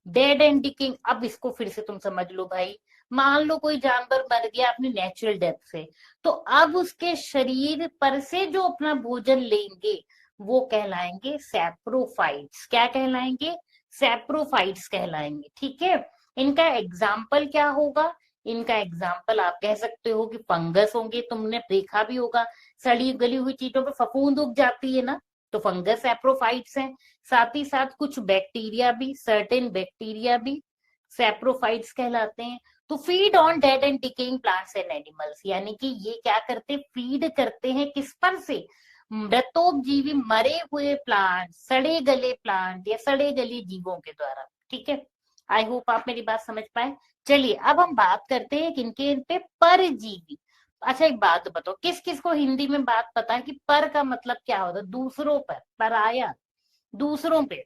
Dead and डिकिंग, अब इसको फिर से तुम समझ लो भाई। मान लो कोई जानवर मर गया अपनी नेचुरल डेथ से, तो अब उसके शरीर पर से जो अपना भोजन लेंगे वो कहलाएंगे सैप्रोफाइट्स। क्या कहलाएंगे? सैप्रोफाइट्स कहलाएंगे। ठीक है, इनका एग्जाम्पल क्या होगा? इनका एग्जाम्पल आप कह सकते हो कि फंगस होंगे। तुमने देखा भी होगा, सड़ी गली हुई चीजों पे फफूंद उग जाती है ना, तो फंगस सैप्रोफाइट्स हैं। साथ ही साथ कुछ बैक्टीरिया भी, सर्टेन बैक्टीरिया भी सैप्रोफाइट्स कहलाते हैं। तो feed on dead and decaying plants and animals, यानी कि ये क्या करते, फीड करते हैं किस पर से? मृतोपजीवी मरे हुए प्लांट, सड़े गले प्लांट या सड़े गले जीवों के द्वारा। ठीक है, आई होप आप मेरी बात समझ पाए। चलिए अब हम बात करते हैं किनके पे, परजीवी। अच्छा एक बात बताओ, किस किस को हिंदी में बात पता है कि पर का मतलब क्या होता है? दूसरों पर, पराया, दूसरों पे।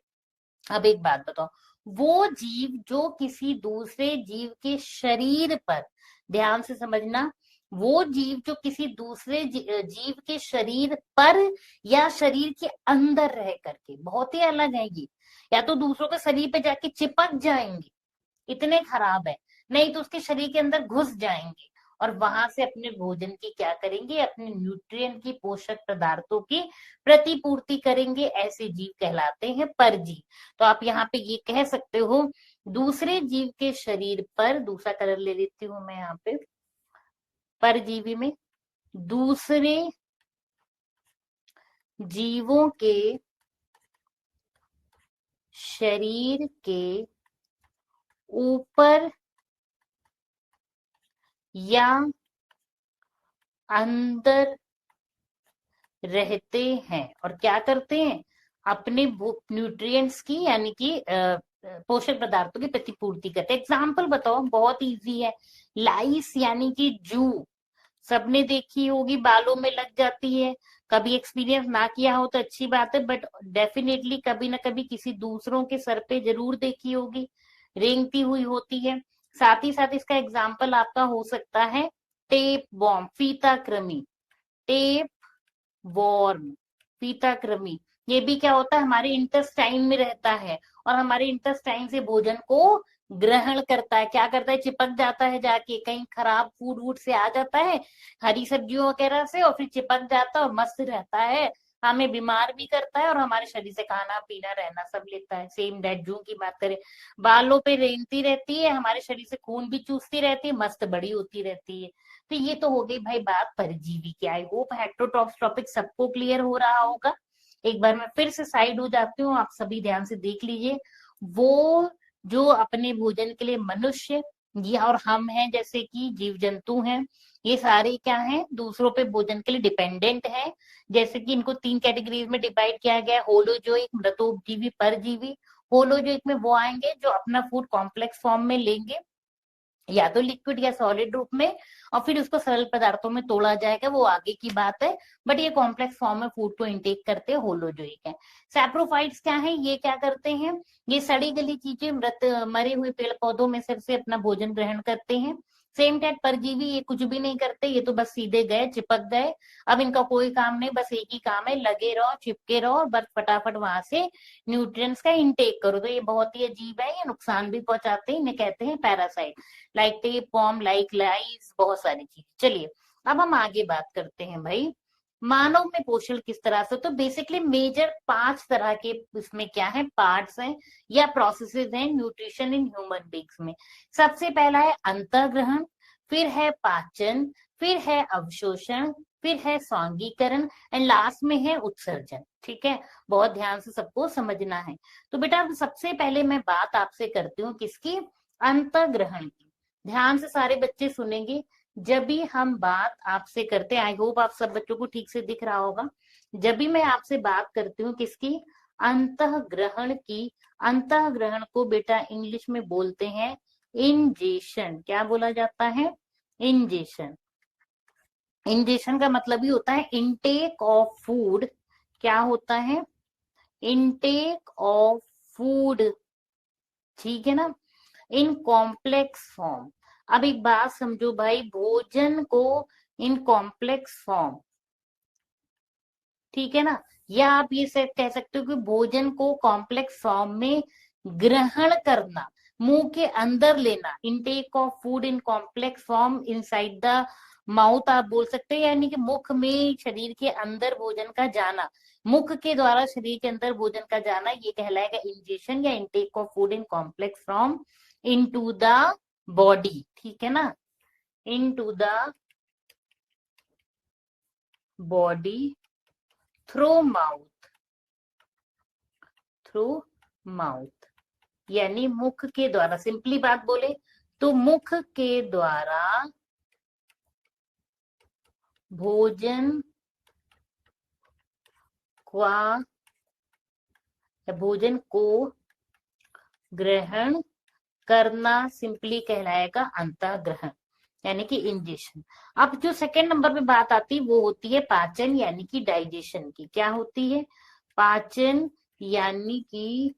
अब एक बात बताओ, वो जीव जो किसी दूसरे जीव के शरीर पर, ध्यान से समझना, वो जीव जो किसी दूसरे जीव के शरीर पर या शरीर के अंदर रह करके, बहुत ही अलग है ये। या तो दूसरों के शरीर पे जाके चिपक जाएंगे, इतने खराब है, नहीं तो उसके शरीर के अंदर घुस जाएंगे और वहां से अपने भोजन की क्या करेंगे, अपने न्यूट्रिएंट की, पोषक पदार्थों की प्रतिपूर्ति करेंगे। ऐसे जीव कहलाते हैं परजीव। तो आप यहाँ पे ये कह सकते हो, दूसरे जीव के शरीर पर, दूसरा कलर ले लेती हूं मैं यहाँ पे, परजीवी में दूसरे जीवों के शरीर के ऊपर या अंदर रहते हैं और क्या करते हैं, अपने न्यूट्रिएंट्स की, यानी कि पोषक पदार्थों की प्रतिपूर्ति करते हैं। एग्जाम्पल बताओ, बहुत इजी है। लाइस यानी कि जू, सबने देखी होगी, बालों में लग जाती है। कभी एक्सपीरियंस ना किया हो तो अच्छी बात है, बट डेफिनेटली कभी ना कभी किसी दूसरों के सर पे जरूर देखी होगी, रेंगती हुई होती है। साथ ही साथ इसका एग्जाम्पल आपका हो सकता है टेप बॉम्ब, फीता कृमि, टेप वॉर्म, फीताकृमि। ये भी क्या होता है, हमारे इंटेस्टाइन में रहता है और हमारे इंटेस्टाइन से भोजन को ग्रहण करता है। क्या करता है, चिपक जाता है जाके, कहीं खराब फूड वूड से आ जाता है, हरी सब्जियों वगैरह से, और फिर चिपक जाता है और मस्त रहता है। हमें बीमार भी करता है और हमारे शरीर से खाना पीना रहना सब लेता है। सेम डेट जू की बात करें, बालों पे रेंगती रहती है, हमारे शरीर से खून भी चूसती रहती है, मस्त बड़ी होती रहती है। तो ये तो हो गई भाई बात परजीवी की। आई होप हेट्रोट्रॉप्स टॉपिक सबको क्लियर हो रहा होगा। एक बार मैं फिर से साइड हो जाती हूँ, आप सभी ध्यान से देख लीजिए। वो जो अपने भोजन के लिए मनुष्य या और हम हैं, जैसे कि जीव जंतु हैं, ये सारे क्या हैं, दूसरों पे भोजन के लिए डिपेंडेंट हैं। जैसे कि इनको 3 कैटेगरीज में डिवाइड किया गया है, होलोजोइक, मृतोपजीवी, परजीवी। होलोजोइक में वो आएंगे जो अपना फूड कॉम्प्लेक्स फॉर्म में लेंगे, या तो लिक्विड या सॉलिड रूप में, और फिर उसको सरल पदार्थों में तोड़ा जाएगा, वो आगे की बात है। बट ये कॉम्प्लेक्स फॉर्म में फूड को इंटेक करते हैं, होलोजोइक है। सैप्रोफाइट्स क्या है, ये क्या करते हैं, ये सड़ी गली चीजें, मृत मरे हुए पेड़ पौधों में से अपना भोजन ग्रहण करते हैं। सेम टाइप परजीवी ये कुछ भी नहीं करते, ये तो बस सीधे गए, चिपक गए। अब इनका कोई काम नहीं, बस एक ही काम है, लगे रहो, चिपके रहो और बस फटाफट वहां से न्यूट्रिएंट्स का इंटेक करो। तो ये बहुत ही अजीब है, ये नुकसान भी पहुंचाते हैं, इन्हें कहते हैं parasite, like tapeworm, like lice, बहुत सारी चीज। चलिए अब हम आगे बात करते हैं भाई, मानव में पोषण किस तरह से। तो बेसिकली मेजर 5 तरह के इसमें क्या है, पार्ट्स हैं या प्रोसेसेस हैं न्यूट्रिशन इन ह्यूमन बींग्स में। सबसे पहला है अंतर्ग्रहण, फिर है पाचन, फिर है अवशोषण, फिर है स्वांगीकरण एंड लास्ट में है उत्सर्जन। ठीक है, बहुत ध्यान से सबको समझना है। तो बेटा सबसे पहले मैं बात आपसे करती हूँ किसकी, अंतर्ग्रहण की। ध्यान से सारे बच्चे सुनेंगे। जब भी हम बात आपसे करते हैं, आई होप आप सब बच्चों को ठीक से दिख रहा होगा, जब भी मैं आपसे बात करती हूँ किसकी, अंतःग्रहण की, अंतःग्रहण को बेटा इंग्लिश में बोलते हैं इंजेशन। क्या बोला जाता है, इंजेशन। इंजेशन का मतलब ही होता है इनटेक ऑफ फूड। क्या होता है, इनटेक ऑफ फूड, ठीक है ना, इन कॉम्प्लेक्स फॉर्म। अब एक बात समझो भाई, भोजन को इन कॉम्प्लेक्स फॉर्म, ठीक है ना, या आप ये से कह सकते हो कि भोजन को कॉम्प्लेक्स फॉर्म में ग्रहण करना, मुंह के अंदर लेना, intake of food in complex form inside the mouth आप बोल सकते हैं, यानी कि मुख में शरीर के अंदर भोजन का जाना, मुख के द्वारा शरीर के अंदर भोजन का जाना, ये कहलाएगा इंजेशन या intake of food in complex from into the body, ठीक है ना, into the body through mouth, through mouth, यानी मुख के द्वारा, सिंपली बात बोले तो मुख के द्वारा भोजन भोजन को ग्रहण करना सिंपली कहलाएगा अंतःग्रहण, यानी कि इंजेशन। अब जो सेकंड नंबर पे बात आती है वो होती है पाचन यानी कि डाइजेशन की। क्या होती है? पाचन यानी कि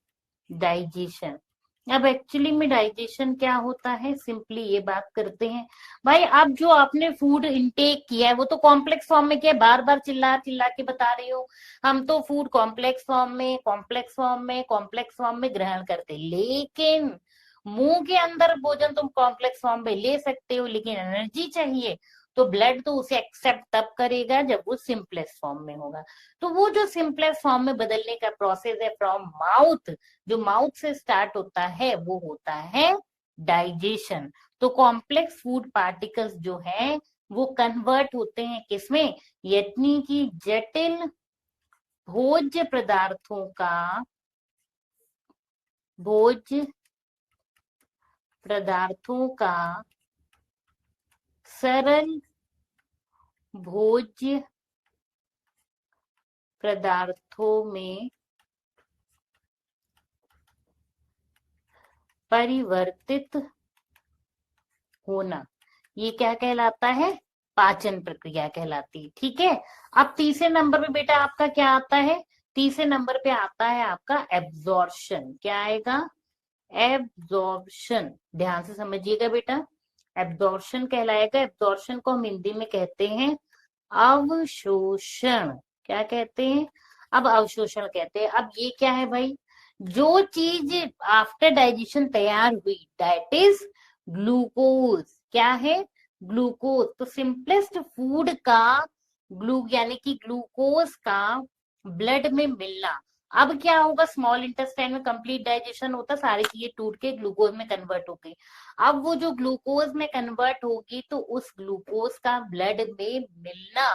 डाइजेशन। अब एक्चुअली में डाइजेशन क्या होता है, सिंपली ये बात करते हैं भाई। अब जो आपने फूड इंटेक किया है वो तो कॉम्प्लेक्स फॉर्म में किया है, बार बार चिल्ला चिल्ला के बता रही हो, हम तो फूड कॉम्प्लेक्स फॉर्म में, कॉम्प्लेक्स फॉर्म में, कॉम्प्लेक्स फॉर्म में ग्रहण करते हैं, लेकिन मुंह के अंदर भोजन तुम कॉम्प्लेक्स फॉर्म में ले सकते हो, लेकिन एनर्जी चाहिए तो ब्लड तो उसे एक्सेप्ट तब करेगा जब वो सिंपलेस्ट फॉर्म में होगा। तो वो जो सिंपलेस्ट फॉर्म में बदलने का प्रोसेस है फ्रॉम माउथ, जो माउथ से स्टार्ट होता है वो होता है डाइजेशन। तो कॉम्प्लेक्स फूड पार्टिकल्स जो है वो कन्वर्ट होते हैं किसमें, यानी कि जटिल भोज्य पदार्थों का सरल भोज्य पदार्थों में परिवर्तित होना, ये क्या कहलाता है? पाचन प्रक्रिया कहलाती है, ठीक है। अब तीसरे नंबर पे बेटा आपका क्या आता है? तीसरे नंबर पे आता है आपका एब्जॉर्प्शन। क्या आएगा? एब्जॉर्प्शन। ध्यान से समझिएगा बेटा, एब्जॉर्प्शन कहलाएगा। एब्जॉर्प्शन को हम हिंदी में कहते हैं अवशोषण। क्या कहते हैं? अब अवशोषण कहते हैं। अब ये क्या है भाई? जो चीज आफ्टर डाइजेशन तैयार हुई, दैट इज ग्लूकोज। क्या है? ग्लूकोज। तो सिंपलेस्ट फूड का यानी कि ग्लूकोज का ब्लड में मिलना। अब क्या होगा? स्मॉल इंटेस्टाइन में कंप्लीट डाइजेशन होता, सारी चीजें टूट के ग्लूकोज में कन्वर्ट हो गई। अब वो जो ग्लूकोज में कन्वर्ट होगी तो उस ग्लूकोज का ब्लड में मिलना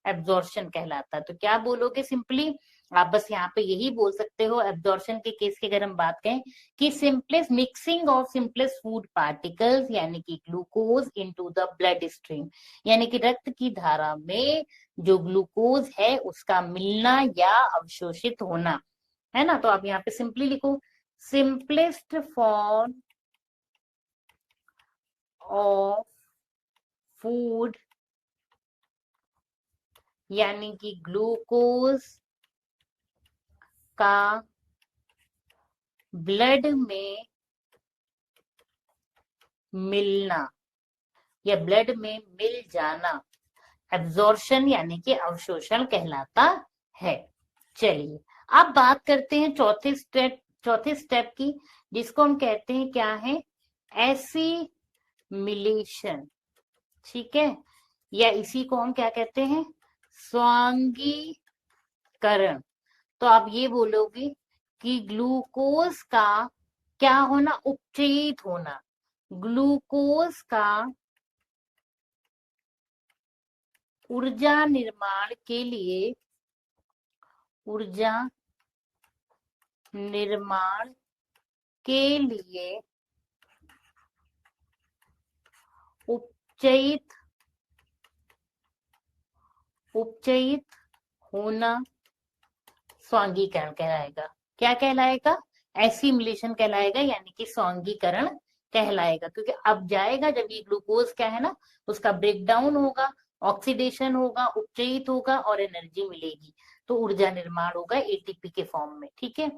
एब्जॉर्प्शन कहलाता है। तो क्या बोलोगे सिंपली? आप बस यहाँ पे यही बोल सकते हो एब्जॉर्प्शन के केस की अगर हम बात करें कि simplest mixing of simplest food particles यानी कि glucose into the blood stream, यानी कि रक्त की धारा में जो ग्लूकोज है उसका मिलना या अवशोषित होना, है ना। तो आप यहाँ पे सिंपली लिखो सिंपलेस्ट फॉर्म ऑफ फूड यानी कि ग्लूकोज का ब्लड में मिलना या ब्लड में मिल जाना एब्जॉर्प्शन यानी कि अवशोषण कहलाता है। चलिए अब बात करते हैं चौथे स्टेप की, जिसको हम कहते हैं क्या है? एसिमिलेशन, ठीक है, या इसी को हम क्या कहते हैं? स्वांगीकरण। तो आप ये बोलोगे कि ग्लूकोज का क्या होना? उपचयित होना। ग्लूकोज का ऊर्जा निर्माण के लिए उपचयित होना स्वांगीकरण कहलाएगा। क्या कहलाएगा? एसिमिलेशन कहलाएगा, यानी कि स्वांगीकरण कहलाएगा। क्योंकि अब जाएगा जब ये ग्लूकोज क्या है ना, उसका ब्रेक डाउन होगा, ऑक्सीडेशन होगा, उपचयित होगा और एनर्जी मिलेगी, तो ऊर्जा निर्माण होगा एटीपी के फॉर्म में, ठीक है।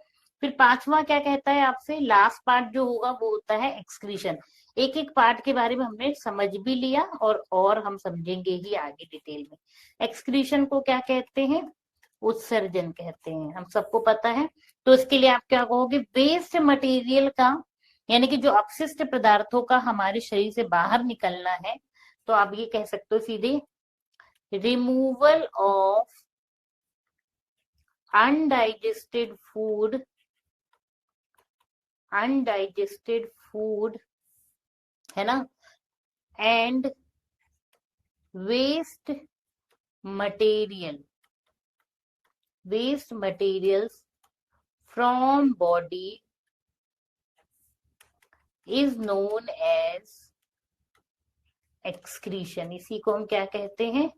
फिर पांचवा क्या कहता है आपसे? लास्ट पार्ट जो होगा वो होता है एक्सक्रीशन। एक एक पार्ट के बारे में हमने समझ भी लिया और हम समझेंगे ही आगे डिटेल में। एक्सक्रीशन को क्या कहते हैं? उत्सर्जन कहते हैं, हम सबको पता है। तो इसके लिए आप क्या कहोगे? वेस्ट मटेरियल का, यानी कि जो अपशिष्ट पदार्थों का हमारे शरीर से बाहर निकलना है, तो आप ये कह सकते हो सीधे, removal of undigested food, undigested food, है ना, and waste material, waste materials from body is known as excretion. इसी को हम क्या कहते हैं,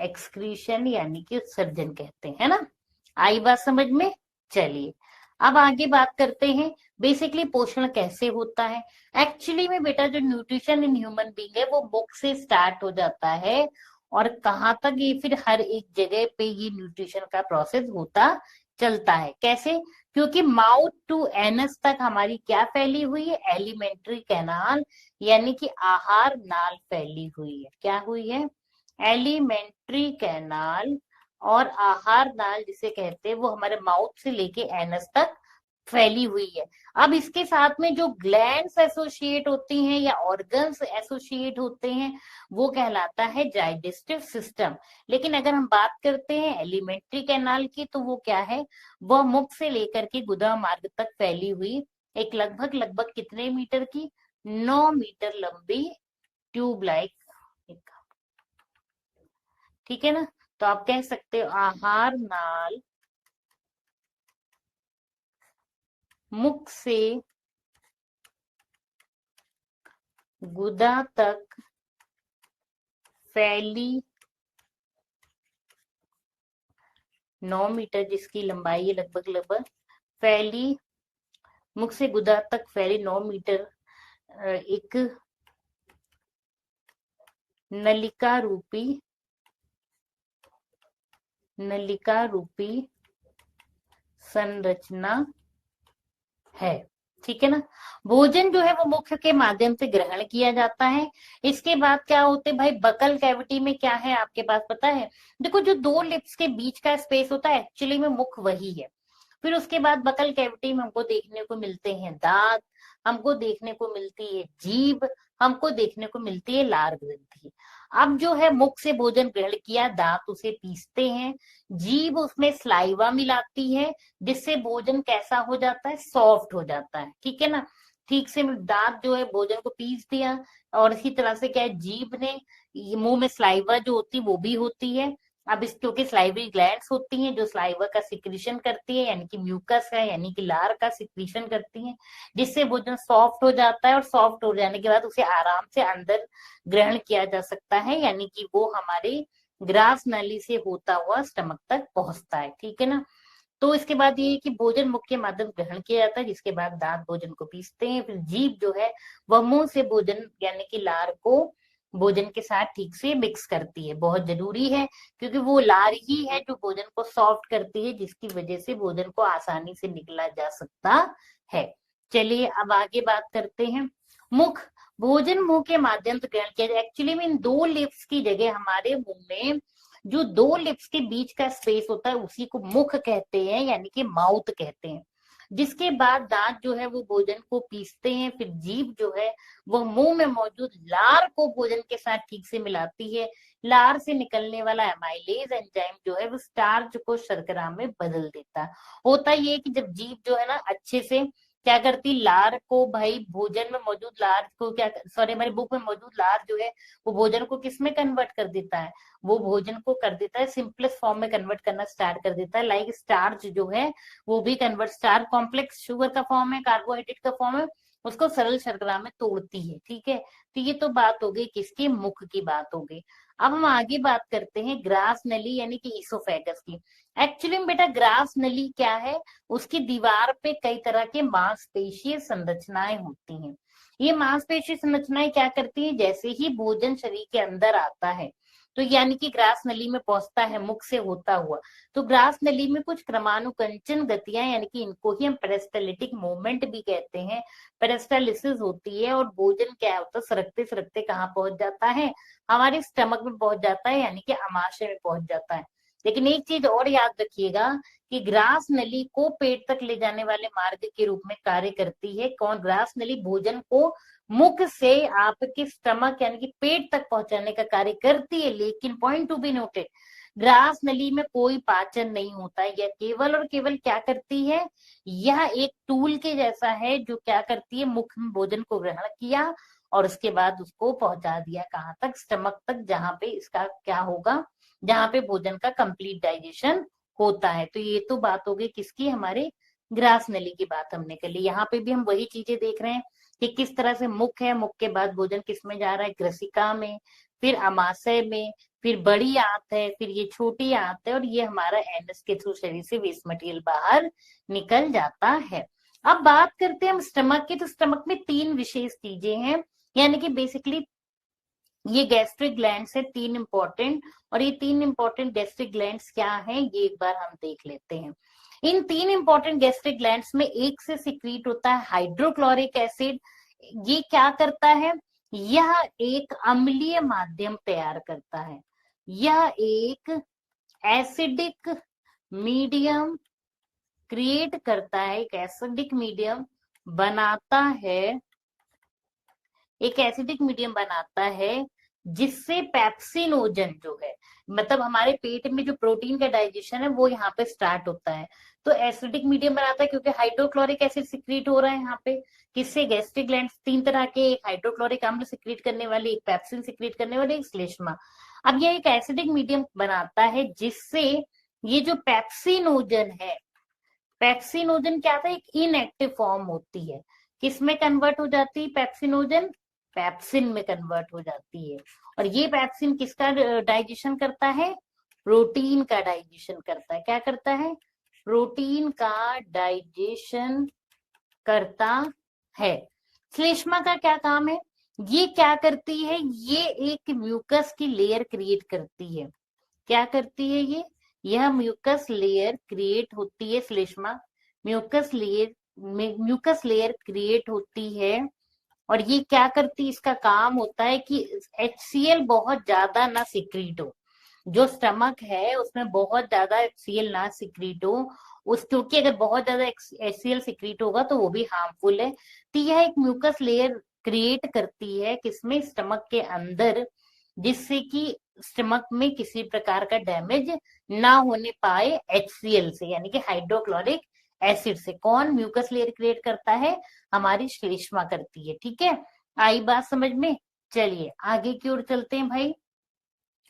एक्सक्रीशन यानी कि उत्सर्जन कहते हैं, है ना। आई बात समझ में। चलिए अब आगे बात करते हैं बेसिकली पोषण कैसे होता है। एक्चुअली में बेटा जो न्यूट्रिशन इन ह्यूमन बीइंग है वो मुख से स्टार्ट हो जाता है, और कहाँ तक ये फिर हर एक जगह पे ये न्यूट्रिशन का प्रोसेस होता चलता है। कैसे, क्योंकि माउथ टू एनस तक हमारी क्या फैली हुई है, एलिमेंट्री कैनाल यानी कि आहार नाल फैली हुई है। क्या हुई है, एलिमेंट्री कैनाल और आहार नाल जिसे कहते हैं वो हमारे माउथ से लेके एनस तक फैली हुई है। अब इसके साथ में जो ग्लैंड्स एसोसिएट होती हैं या ऑर्गन्स एसोसिएट होते हैं वो कहलाता है डाइजेस्टिव सिस्टम। लेकिन अगर हम बात करते हैं एलिमेंट्री कैनाल की तो वो क्या है, वह मुख से लेकर के गुदा मार्ग तक फैली हुई एक लगभग लगभग कितने मीटर की, 9 मीटर लंबी ट्यूब लाइक, ठीक है ना। तो आप कह सकते हो आहार नाल मुख से गुदा तक फैली 9 मीटर जिसकी लंबाई है लगभग लगभग, फैली मुख से गुदा तक फैली 9 मीटर एक नलिका रूपी, नलिका रूपी संरचना है, ठीक है ना। भोजन जो है वो मुख के माध्यम से ग्रहण किया जाता है। इसके बाद क्या होते हैं भाई, बकल कैविटी में क्या है आपके पास पता है, देखो जो दो लिप्स के बीच का स्पेस होता है एक्चुअली में मुख वही है। फिर उसके बाद बकल कैविटी में हमको देखने को मिलते हैं दांत, हमको देखने को मिलती है जीभ, हमको देखने को मिलती है लार ग्रंथि। अब जो है मुख से भोजन ग्रहण किया, दांत उसे पीसते हैं, जीभ उसमें स्लाइवा मिलाती है जिससे भोजन कैसा हो जाता है, सॉफ्ट हो जाता है, ठीक है ना। ठीक से दांत जो है भोजन को पीस दिया, और इसी तरह से क्या है जीभ ने मुंह में स्लाइवा जो होती है वो भी होती है। अब इस क्योंकि स्लाइवरी ग्लैंड्स होती हैं जो स्लाइवा का सिक्रीशन करती है यानी कि म्यूकस है यानी कि लार का सिक्रीशन करती है, जिससे भोजन सॉफ्ट हो जाता है, और सॉफ्ट हो जाने के बाद उसे आराम से अंदर ग्रहण किया जा सकता है, यानी कि वो हमारे ग्रास नली से होता हुआ स्टमक तक पहुंचता है, ठीक है ना। तो इसके बाद ये है कि भोजन मुख के माध्यम ग्रहण किया जाता है, जिसके बाद दांत भोजन को पीसते हैं, फिर जीभ जो है वह मुंह से भोजन यानी कि लार को भोजन के साथ ठीक से मिक्स करती है। बहुत जरूरी है क्योंकि वो लार ही है जो भोजन को सॉफ्ट करती है, जिसकी वजह से भोजन को आसानी से निकला जा सकता है। चलिए अब आगे बात करते हैं। मुख, भोजन मुंह के माध्यम से ग्रहण किया जाए। एक्चुअली में इन दो लिप्स की जगह हमारे मुंह में जो दो लिप्स के बीच का स्पेस होता है उसी को मुख कहते हैं यानी कि माउथ कहते हैं। जिसके बाद दांत जो है वो भोजन को पीसते हैं, फिर जीभ जो है वो मुंह में मौजूद लार को भोजन के साथ ठीक से मिलाती है। लार से निकलने वाला एमाइलेज एंजाइम जो है वो स्टार्च को शर्करा में बदल देता है। होता ये कि जब जीभ जो है ना अच्छे से क्या करती, लार को भाई भोजन में मौजूद लार को क्या, सॉरी हमारे मुंह में मौजूद लार जो है वो भोजन को किस में कन्वर्ट कर देता है, वो भोजन को कर देता है सिंपलेस्ट फॉर्म में कन्वर्ट करना स्टार्ट कर देता है। लाइक स्टार्च जो है वो भी कन्वर्ट, स्टार्च कॉम्प्लेक्स शुगर का फॉर्म है, कार्बोहाइड्रेट का फॉर्म है, उसको सरल शर्करा में तोड़ती है, ठीक है। तो ये तो बात हो गई किसकी, मुख की बात हो गई। अब हम आगे बात करते हैं ग्रास नली यानी कि इसोफेगस की। एक्चुअली में बेटा ग्रास नली क्या है, उसकी दीवार पे कई तरह के मांसपेशीय संरचनाएं होती हैं। ये मांसपेशीय संरचनाएं क्या करती है, जैसे ही भोजन शरीर के अंदर आता है तो यानी कि ग्रास नली में पहुंचता है मुख से होता हुआ, तो ग्रास नली में कुछ क्रमानुकंचन गतियां यानी कि इनको ही हम पेरिस्टालिटिक मूवमेंट भी कहते हैं, पेरिस्टालिसिस होती है, और भोजन क्या होता है सरकते सरकते कहाँ पहुंच जाता है, हमारे स्टमक में पहुंच जाता है यानी कि अमाशय में पहुंच जाता है। लेकिन एक चीज और याद रखिएगा कि ग्रास नली को पेट तक ले जाने वाले मार्ग के रूप में कार्य करती है। कौन? ग्रास नली भोजन को मुख से आपके स्टमक यानी कि पेट तक पहुंचाने का कार्य करती है, लेकिन point to be noted, grass नली में कोई पाचन नहीं होता है। यह केवल और केवल क्या करती है? यह एक टूल के जैसा है जो क्या करती है, मुख में भोजन को ग्रहण किया और उसके बाद उसको पहुंचा दिया कहाँ तक? स्टमक तक, जहां पे इसका क्या होगा, जहां पे भोजन का कंप्लीट डाइजेशन होता है। तो ये तो बात हो गई किसकी? हमारे ग्रास नली की बात हमने कर ली। यहाँ पे भी हम वही चीजें देख रहे हैं कि किस तरह से मुख है, मुख के बाद भोजन किसमें जा रहा है? ग्रसिका में, फिर अमाशय में, फिर बड़ी आंत है, फिर ये छोटी आंत है, और ये हमारा एनस के थ्रू शरीर से वेस्ट मटेरियल बाहर निकल जाता है। अब बात करते हैं हम स्टमक की। तो स्टमक में 3 विशेष चीजें हैं, यानी कि बेसिकली ये गैस्ट्रिक ग्लैंड्स है 3 इंपॉर्टेंट। और ये 3 इंपॉर्टेंट गैस्ट्रिक ग्लैंड्स क्या हैं, ये एक बार हम देख लेते हैं। इन 3 इंपॉर्टेंट गैस्ट्रिक ग्लैंड्स में एक से सिक्रीट होता है हाइड्रोक्लोरिक एसिड। ये क्या करता है? यह एक अम्लीय माध्यम तैयार करता है। यह एक एसिडिक मीडियम क्रिएट करता है, एक एसिडिक मीडियम बनाता है, एक एसिडिक मीडियम बनाता है, जिससे पेप्सिनोजन जो है, मतलब हमारे पेट में जो प्रोटीन का डाइजेशन है वो यहाँ पे स्टार्ट होता है। तो एसिडिक मीडियम बनाता है क्योंकि हाइड्रोक्लोरिक एसिड सिक्रीट हो रहा है यहाँ पे। किससे? गैस्ट्रिक ग्लैंड 3 तरह के, एक हाइड्रोक्लोरिक अम्ल सिक्रीट करने वाली, एक पेप्सिन सिक्रीट करने वाली, एक श्लेष्मा। अब ये एक एसिडिक मीडियम बनाता है जिससे ये जो पेप्सिनोजन है, पेप्सिनोजन क्या था? एक इनएक्टिव फॉर्म होती है। किसमें कन्वर्ट हो जाती है पेप्सिनोजन? पेप्सिन में कन्वर्ट हो जाती है। और ये पेप्सिन किसका डाइजेशन करता है? प्रोटीन का डाइजेशन करता है। क्या करता है? प्रोटीन का डाइजेशन करता है। श्लेष्मा का क्या काम है? ये क्या करती है? ये एक म्यूकस की लेयर क्रिएट करती है। क्या करती है ये? यह म्यूकस लेयर क्रिएट होती है। श्लेष्मा म्यूकस लेयर क्रिएट होती है। और ये क्या करती है? इसका काम होता है कि HCl बहुत ज्यादा ना सिक्रीट हो, जो स्टमक है उसमें बहुत ज्यादा HCl ना सिक्रीट हो उस, क्योंकि अगर बहुत ज्यादा HCl सिक्रीट होगा तो वो भी हार्मफुल है। तो यह एक म्यूकस लेयर क्रिएट करती है किसमें? स्टमक के अंदर, जिससे कि स्टमक में किसी प्रकार का डैमेज ना होने पाए HCl से, यानी कि हाइड्रोक्लोरिक एसिड से। कौन म्यूकस लेयर क्रिएट करता है? हमारी श्लेष्मा करती है। ठीक है, आई बात समझ में? चलिए आगे की ओर चलते हैं भाई।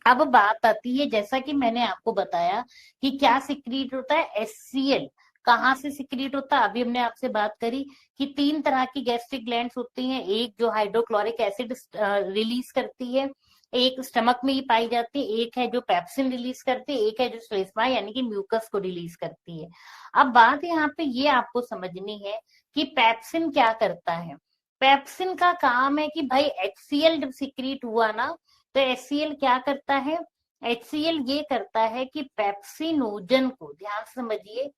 अब बात आती है, जैसा कि मैंने आपको बताया कि क्या सिक्रीट होता है? HCl कहाँ से सिक्रीट होता है? अभी हमने आपसे बात करी कि 3 तरह की गैस्ट्रिक ग्लैंड्स होती हैं। एक जो हाइड्रोक्लोरिक एसिड रिलीज करती है, एक स्टमक में ही पाई जाती है, एक है जो पेप्सिन रिलीज करती है, एक है जो श्लेष्मा यानी कि म्यूकस को रिलीज करती है। अब बात यहाँ पे ये आपको समझनी है कि पेप्सिन क्या करता है। पेप्सिन का काम है कि भाई HCl जब सिक्रीट हुआ ना, तो HCl क्या करता है? HCl ये करता है कि पेप्सिनोजन को, ध्यान से समझिए,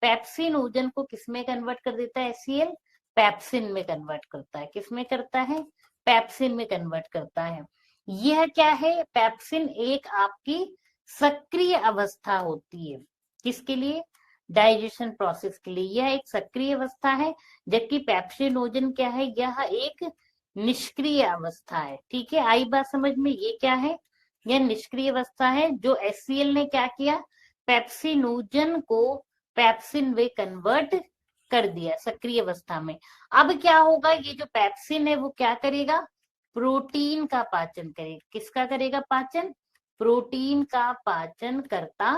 पेप्सिनोजन को किसमें कन्वर्ट कर देता है? HCl पेप्सिन में कन्वर्ट करता है। किसमें करता है? पेप्सिन में कन्वर्ट करता है। यह क्या है? पेप्सिन एक आपकी सक्रिय अवस्था होती है। किसके लिए? डाइजेशन प्रोसेस के लिए यह एक सक्रिय अवस्था है, जबकि पेप्सिनोजन क्या है? यह एक निष्क्रिय अवस्था है। ठीक है, आई बात समझ में? ये क्या है? यह निष्क्रिय अवस्था है। जो HCl ने क्या किया? पेप्सिनोजन को पेप्सिन में कन्वर्ट कर दिया सक्रिय अवस्था में। अब क्या होगा? ये जो पेप्सिन है वो क्या करेगा? प्रोटीन का पाचन करेगा। किसका करेगा पाचन? प्रोटीन का पाचन करता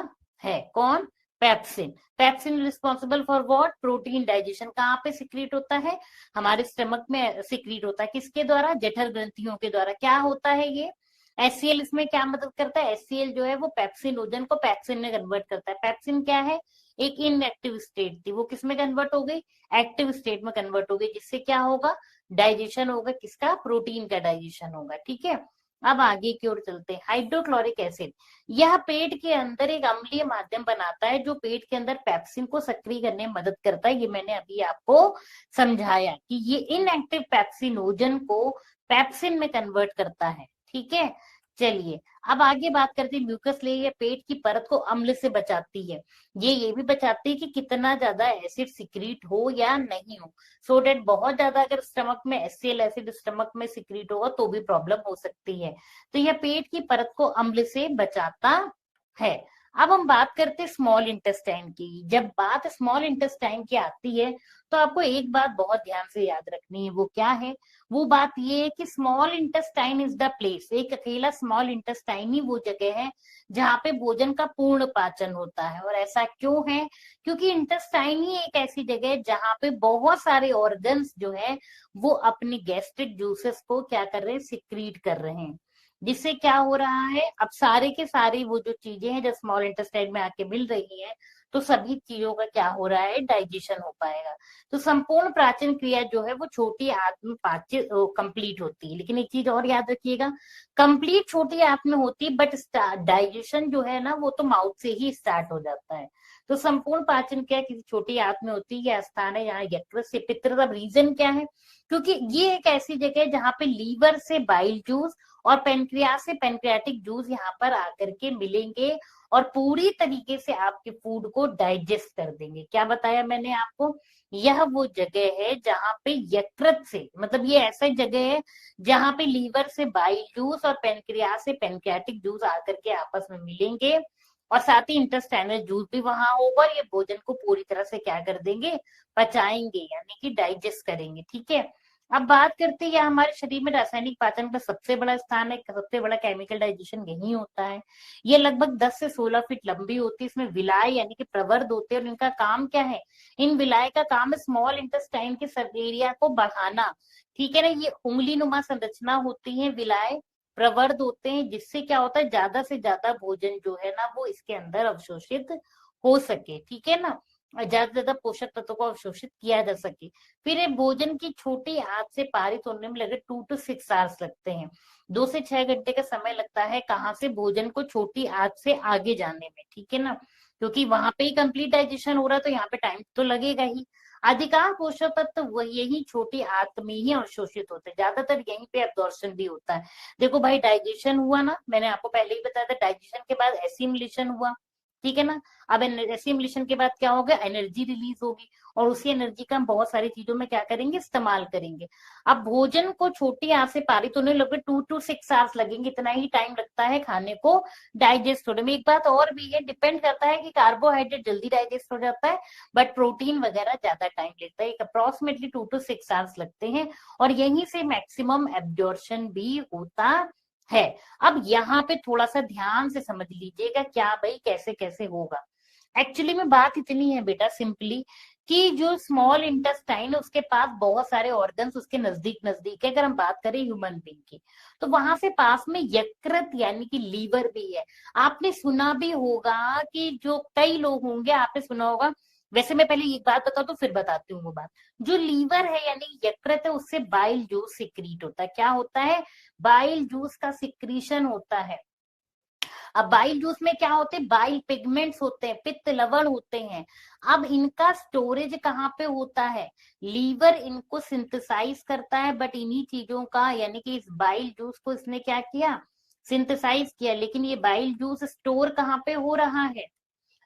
है। कौन? Pepsin. Pepsin responsible for what? Protein digestion. कहाँ पे सिक्रीट होता है? हमारे स्टमक में सिक्रीट होता है। किसके द्वारा? जठर ग्रंथियों के द्वारा। क्या होता है ये? HCl इसमें क्या मदद करता है? HCl जो है वो पेप्सिनोजन को पेप्सिन में कन्वर्ट करता है। पेप्सिन क्या है? एक इनएक्टिव स्टेट थी, वो किसमें कन्वर्ट हो गई? एक्टिव स्टेट में कन्वर्ट हो गई, जिससे क्या होगा? डाइजेशन होगा। किसका? प्रोटीन का डाइजेशन होगा। ठीक है, अब आगे की ओर चलते हैं। हाइड्रोक्लोरिक एसिड यह पेट के अंदर एक अम्लीय माध्यम बनाता है, जो पेट के अंदर पेप्सिन को सक्रिय करने में मदद करता है। ये मैंने अभी आपको समझाया कि ये इनएक्टिव पेप्सिनोजन को पेप्सिन में कन्वर्ट करता है। ठीक है, चलिए, अब आगे बात करते हैं। म्यूकस लेयर पेट की परत को अम्ल से बचाती है। ये भी बचाती है कि कितना ज्यादा एसिड सिक्रीट हो या नहीं हो, सो डेट बहुत ज्यादा अगर स्टमक में एचसीएल एसिड स्टमक में सिक्रीट होगा तो भी प्रॉब्लम हो सकती है। तो यह पेट की परत को अम्ल से बचाता है। अब हम बात करते हैं स्मॉल इंटेस्टाइन की। जब बात स्मॉल इंटेस्टाइन की आती है तो आपको एक बात बहुत ध्यान से याद रखनी है, वो क्या है? वो बात ये है कि small intestine is the place, एक अकेला स्मॉल इंटेस्टाइन ही वो जगह है जहाँ पे भोजन का पूर्ण पाचन होता है। और ऐसा क्यों है? क्योंकि इंटेस्टाइन ही एक ऐसी जगह है जहाँ पे बहुत सारे ऑर्गन्स जो है वो अपनी गैस्ट्रिक जूसेस को क्या कर रहे हैं, सिक्रीट कर रहे हैं। जिससे क्या हो रहा है, अब सारे के सारे वो जो चीजें हैं जो स्मॉल इंटेस्टाइन में आके मिल रही हैं, तो सभी चीजों का क्या हो रहा है, डाइजेशन हो पाएगा। तो संपूर्ण प्राचीन क्रिया जो है वो छोटी आंत में पाच्य कंप्लीट होती है। लेकिन एक चीज और याद रखिएगा, कंप्लीट छोटी आंत में होती है बट डाइजेशन जो है ना वो तो माउथ से ही स्टार्ट हो जाता है। तो संपूर्ण पाचन क्रिया किसी छोटी आंत में होती है। यह स्थान है यहाँ यकृत से पित्त। अब रीजन क्या है? क्योंकि ये एक ऐसी जगह है जहाँ पे लीवर से बाइल जूस और पेनक्रियास से पेनक्रियाटिक जूस यहाँ पर आकर के मिलेंगे और पूरी तरीके से आपके फूड को डाइजेस्ट कर देंगे। क्या बताया मैंने आपको? यह वो जगह है जहां पे यकृत से, मतलब ये ऐसा जगह है जहां पे लीवर से बाइल जूस और पेनक्रियास से पेनक्रियाटिक जूस आकर के आपस में मिलेंगे और साथ ही इंटेस्टाइनल जूस भी वहां होगा और ये भोजन को पूरी तरह से क्या कर देंगे, पचाएंगे, यानी कि डाइजेस्ट करेंगे। ठीक है। अब बात करते हैं हमारे शरीर में रासायनिक पाचन का सबसे बड़ा स्थान है, सबसे बड़ा केमिकल डाइजेशन यही होता है। ये लगभग 10 से 16 फीट लंबी होती है। इसमें विलाय यानी कि प्रवर्ध होते हैं और इनका काम क्या है? इन विलाय का काम है स्मॉल इंटेस्टाइन के सब एरिया को बढ़ाना। ठीक है ना, ये उंगली नुमा संरचना होती है, विलाय प्रवर्ध होते हैं, जिससे क्या होता है, ज्यादा से ज्यादा भोजन जो है ना वो इसके अंदर अवशोषित हो सके। ठीक है ना, ज्यादा से ज्यादा पोषक तत्वों को अवशोषित किया जा सके। फिर ये भोजन की छोटी आंत से पारित होने में लगे 2 to 6 आवर्स लगते हैं। 2 से 6 घंटे का समय लगता है कहाँ से, भोजन को छोटी आंत से आगे जाने में। ठीक है ना, क्योंकि वहां पे ही कंप्लीट डाइजेशन हो रहा है तो यहाँ पे टाइम तो लगेगा ही। अधिकांश पोषक तत्व वह यही छोटी आंत में ही अवशोषित होते हैं, ज्यादातर यहीं पे अब्जॉर्प्शन भी होता है। देखो भाई, डाइजेशन हुआ ना, मैंने आपको पहले ही बताया था, डाइजेशन के बाद एसिमिलेशन हुआ। ठीक है ना, अब एसिमिलेशन के बाद क्या होगा, एनर्जी रिलीज होगी और उसी एनर्जी का हम बहुत सारी चीजों में क्या करेंगे, इस्तेमाल करेंगे। अब भोजन को छोटी आंच से पारित होने लगभग 2 to 6 आवर्स लगेंगे, इतना ही टाइम लगता है खाने को डाइजेस्ट होने में। एक बात और भी है, डिपेंड करता है कि कार्बोहाइड्रेट जल्दी डाइजेस्ट हो जाता है बट प्रोटीन वगैरह ज्यादा टाइम लेता है। अप्रोक्सीमेटली 2 to 6 आवर्स लगते हैं और यहीं से मैक्सिमम एब्जॉर्प्शन भी होता है। अब यहाँ पे थोड़ा सा ध्यान से समझ लीजिएगा क्या भाई, कैसे कैसे होगा। एक्चुअली में बात इतनी है बेटा, सिंपली, कि जो स्मॉल इंटेस्टाइन है उसके पास बहुत सारे ऑर्गन्स उसके नजदीक नजदीक है। अगर हम बात करें ह्यूमन बींग की, तो वहां से पास में यकृत यानी कि लीवर भी है। आपने सुना भी होगा कि जो कई लोग होंगे, आपने सुना होगा, वैसे मैं पहले एक बात बताऊं तो फिर बताती हूँ वो बात। जो लीवर है यानी यकृत है, उससे बाइल जूस सिक्रीट होता है। क्या होता है? बाइल जूस का सिक्रीशन होता है। अब बाइल जूस में क्या होते हैं, बाइल पिगमेंट्स होते हैं, पित्त लवण होते हैं। अब इनका स्टोरेज कहाँ पे होता है? लीवर इनको सिंथेसाइज करता है, बट इन्हीं चीजों का यानी कि इस बाइल जूस को इसने क्या किया, सिंथेसाइज किया। लेकिन ये बाइल जूस स्टोर कहाँ पे हो रहा है?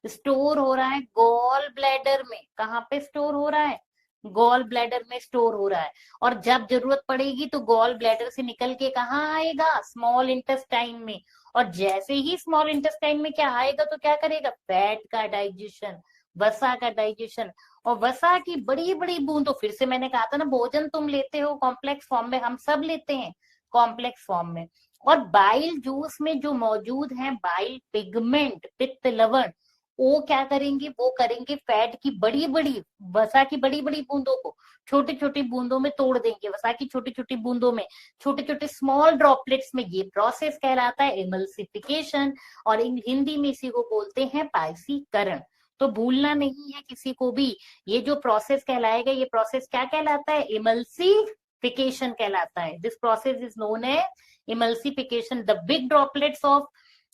स्टोर हो रहा है गॉल ब्लैडर में। कहाँ पे स्टोर हो रहा है? गॉल ब्लैडर में स्टोर हो रहा है। और जब जरूरत पड़ेगी तो गॉल ब्लैडर से निकल के कहाँ आएगा? स्मॉल इंटेस्टाइन में। और जैसे ही स्मॉल इंटेस्टाइन में क्या आएगा तो क्या करेगा? फैट का डाइजेशन, वसा का डाइजेशन। और वसा की बड़ी बड़ी बूंदों, फिर से मैंने कहा था ना, भोजन तुम लेते हो कॉम्प्लेक्स फॉर्म में, हम सब लेते हैं कॉम्प्लेक्स फॉर्म में। और बाइल जूस में जो मौजूद है बाइल पिगमेंट, पित्त लवण, वो क्या करेंगे, वो करेंगे फैट की बड़ी बड़ी, वसा की बड़ी बड़ी बूंदों को छोटी छोटी बूंदों में तोड़ देंगे। वसा की छोटी छोटी बूंदों में, छोटे छोटे स्मॉल ड्रॉपलेट्स में। ये प्रोसेस कहलाता है इमल्सिफिकेशन और हिंदी में इसी को बोलते हैं पायसीकरण। तो भूलना नहीं है किसी को भी, ये जो प्रोसेस कहलाएगा, ये प्रोसेस क्या कहलाता है? इमल्सिफिकेशन कहलाता है। This process is known as emulsification. The big droplets of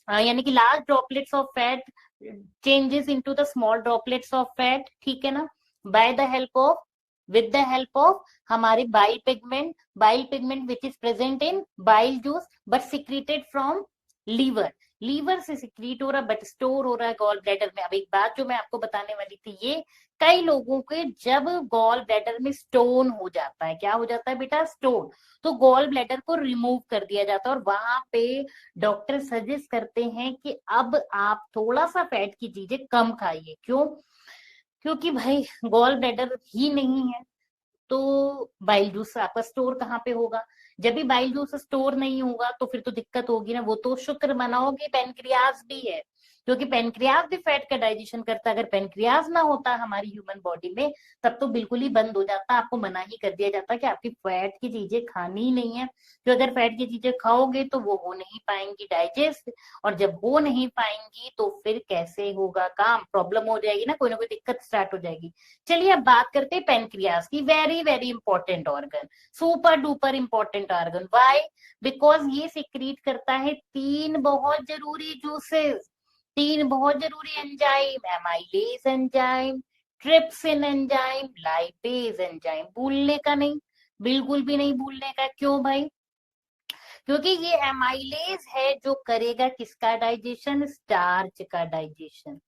यानी कि large droplets of fat changes into the small droplets of fat, ठीक है ना, by the help of with the help of हमारे bile pigment which is present in bile juice but secreted from liver. Liver से secrete हो रहा but store हो रहा है गॉल ब्लैडर में। अब एक बात जो मैं आपको बताने वाली थी, ये कई लोगों के जब गॉल ब्लैडर में स्टोन हो जाता है, क्या हो जाता है बेटा, स्टोन, तो गॉल ब्लैडर को रिमूव कर दिया जाता है और वहां पे डॉक्टर सजेस्ट करते हैं कि अब आप थोड़ा सा फैट की चीजें कम खाइए। क्यों? क्योंकि भाई गॉल ब्लैडर ही नहीं है तो बाइल जूस आपका स्टोर कहाँ पे होगा? जब भी बाइल जूस स्टोर नहीं होगा तो फिर तो दिक्कत होगी ना। वो तो शुक्र मनाओ कि पेनक्रियाज भी है, क्योंकि पेनक्रियाज भी फैट का डाइजेशन करता है। अगर पेनक्रियाज ना होता हमारी ह्यूमन बॉडी में तब तो बिल्कुल ही बंद हो जाता, आपको मना ही कर दिया जाता कि आपकी फैट की चीजें खानी ही नहीं है। तो अगर फैट की चीजें खाओगे तो वो हो नहीं पाएंगी डाइजेस्ट, और जब हो नहीं पाएंगी तो फिर कैसे होगा काम, प्रॉब्लम हो जाएगी ना कोई दिक्कत स्टार्ट हो जाएगी। चलिए अब बात करते हैं पेनक्रियाज की। Very very important organ, super duper important organ. Why? Because ये सिक्रीट करता है तीन बहुत जरूरी जूसेस, तीन बहुत जरूरी enzyme, amylase enzyme, trypsin enzyme, lipase enzyme. भूलने का नहीं, बिल्कुल भी नहीं भूलने का। क्यों भाई? क्योंकि ये एमाइलेज है जो करेगा किसका डाइजेशन, स्टार्च का डाइजेशन।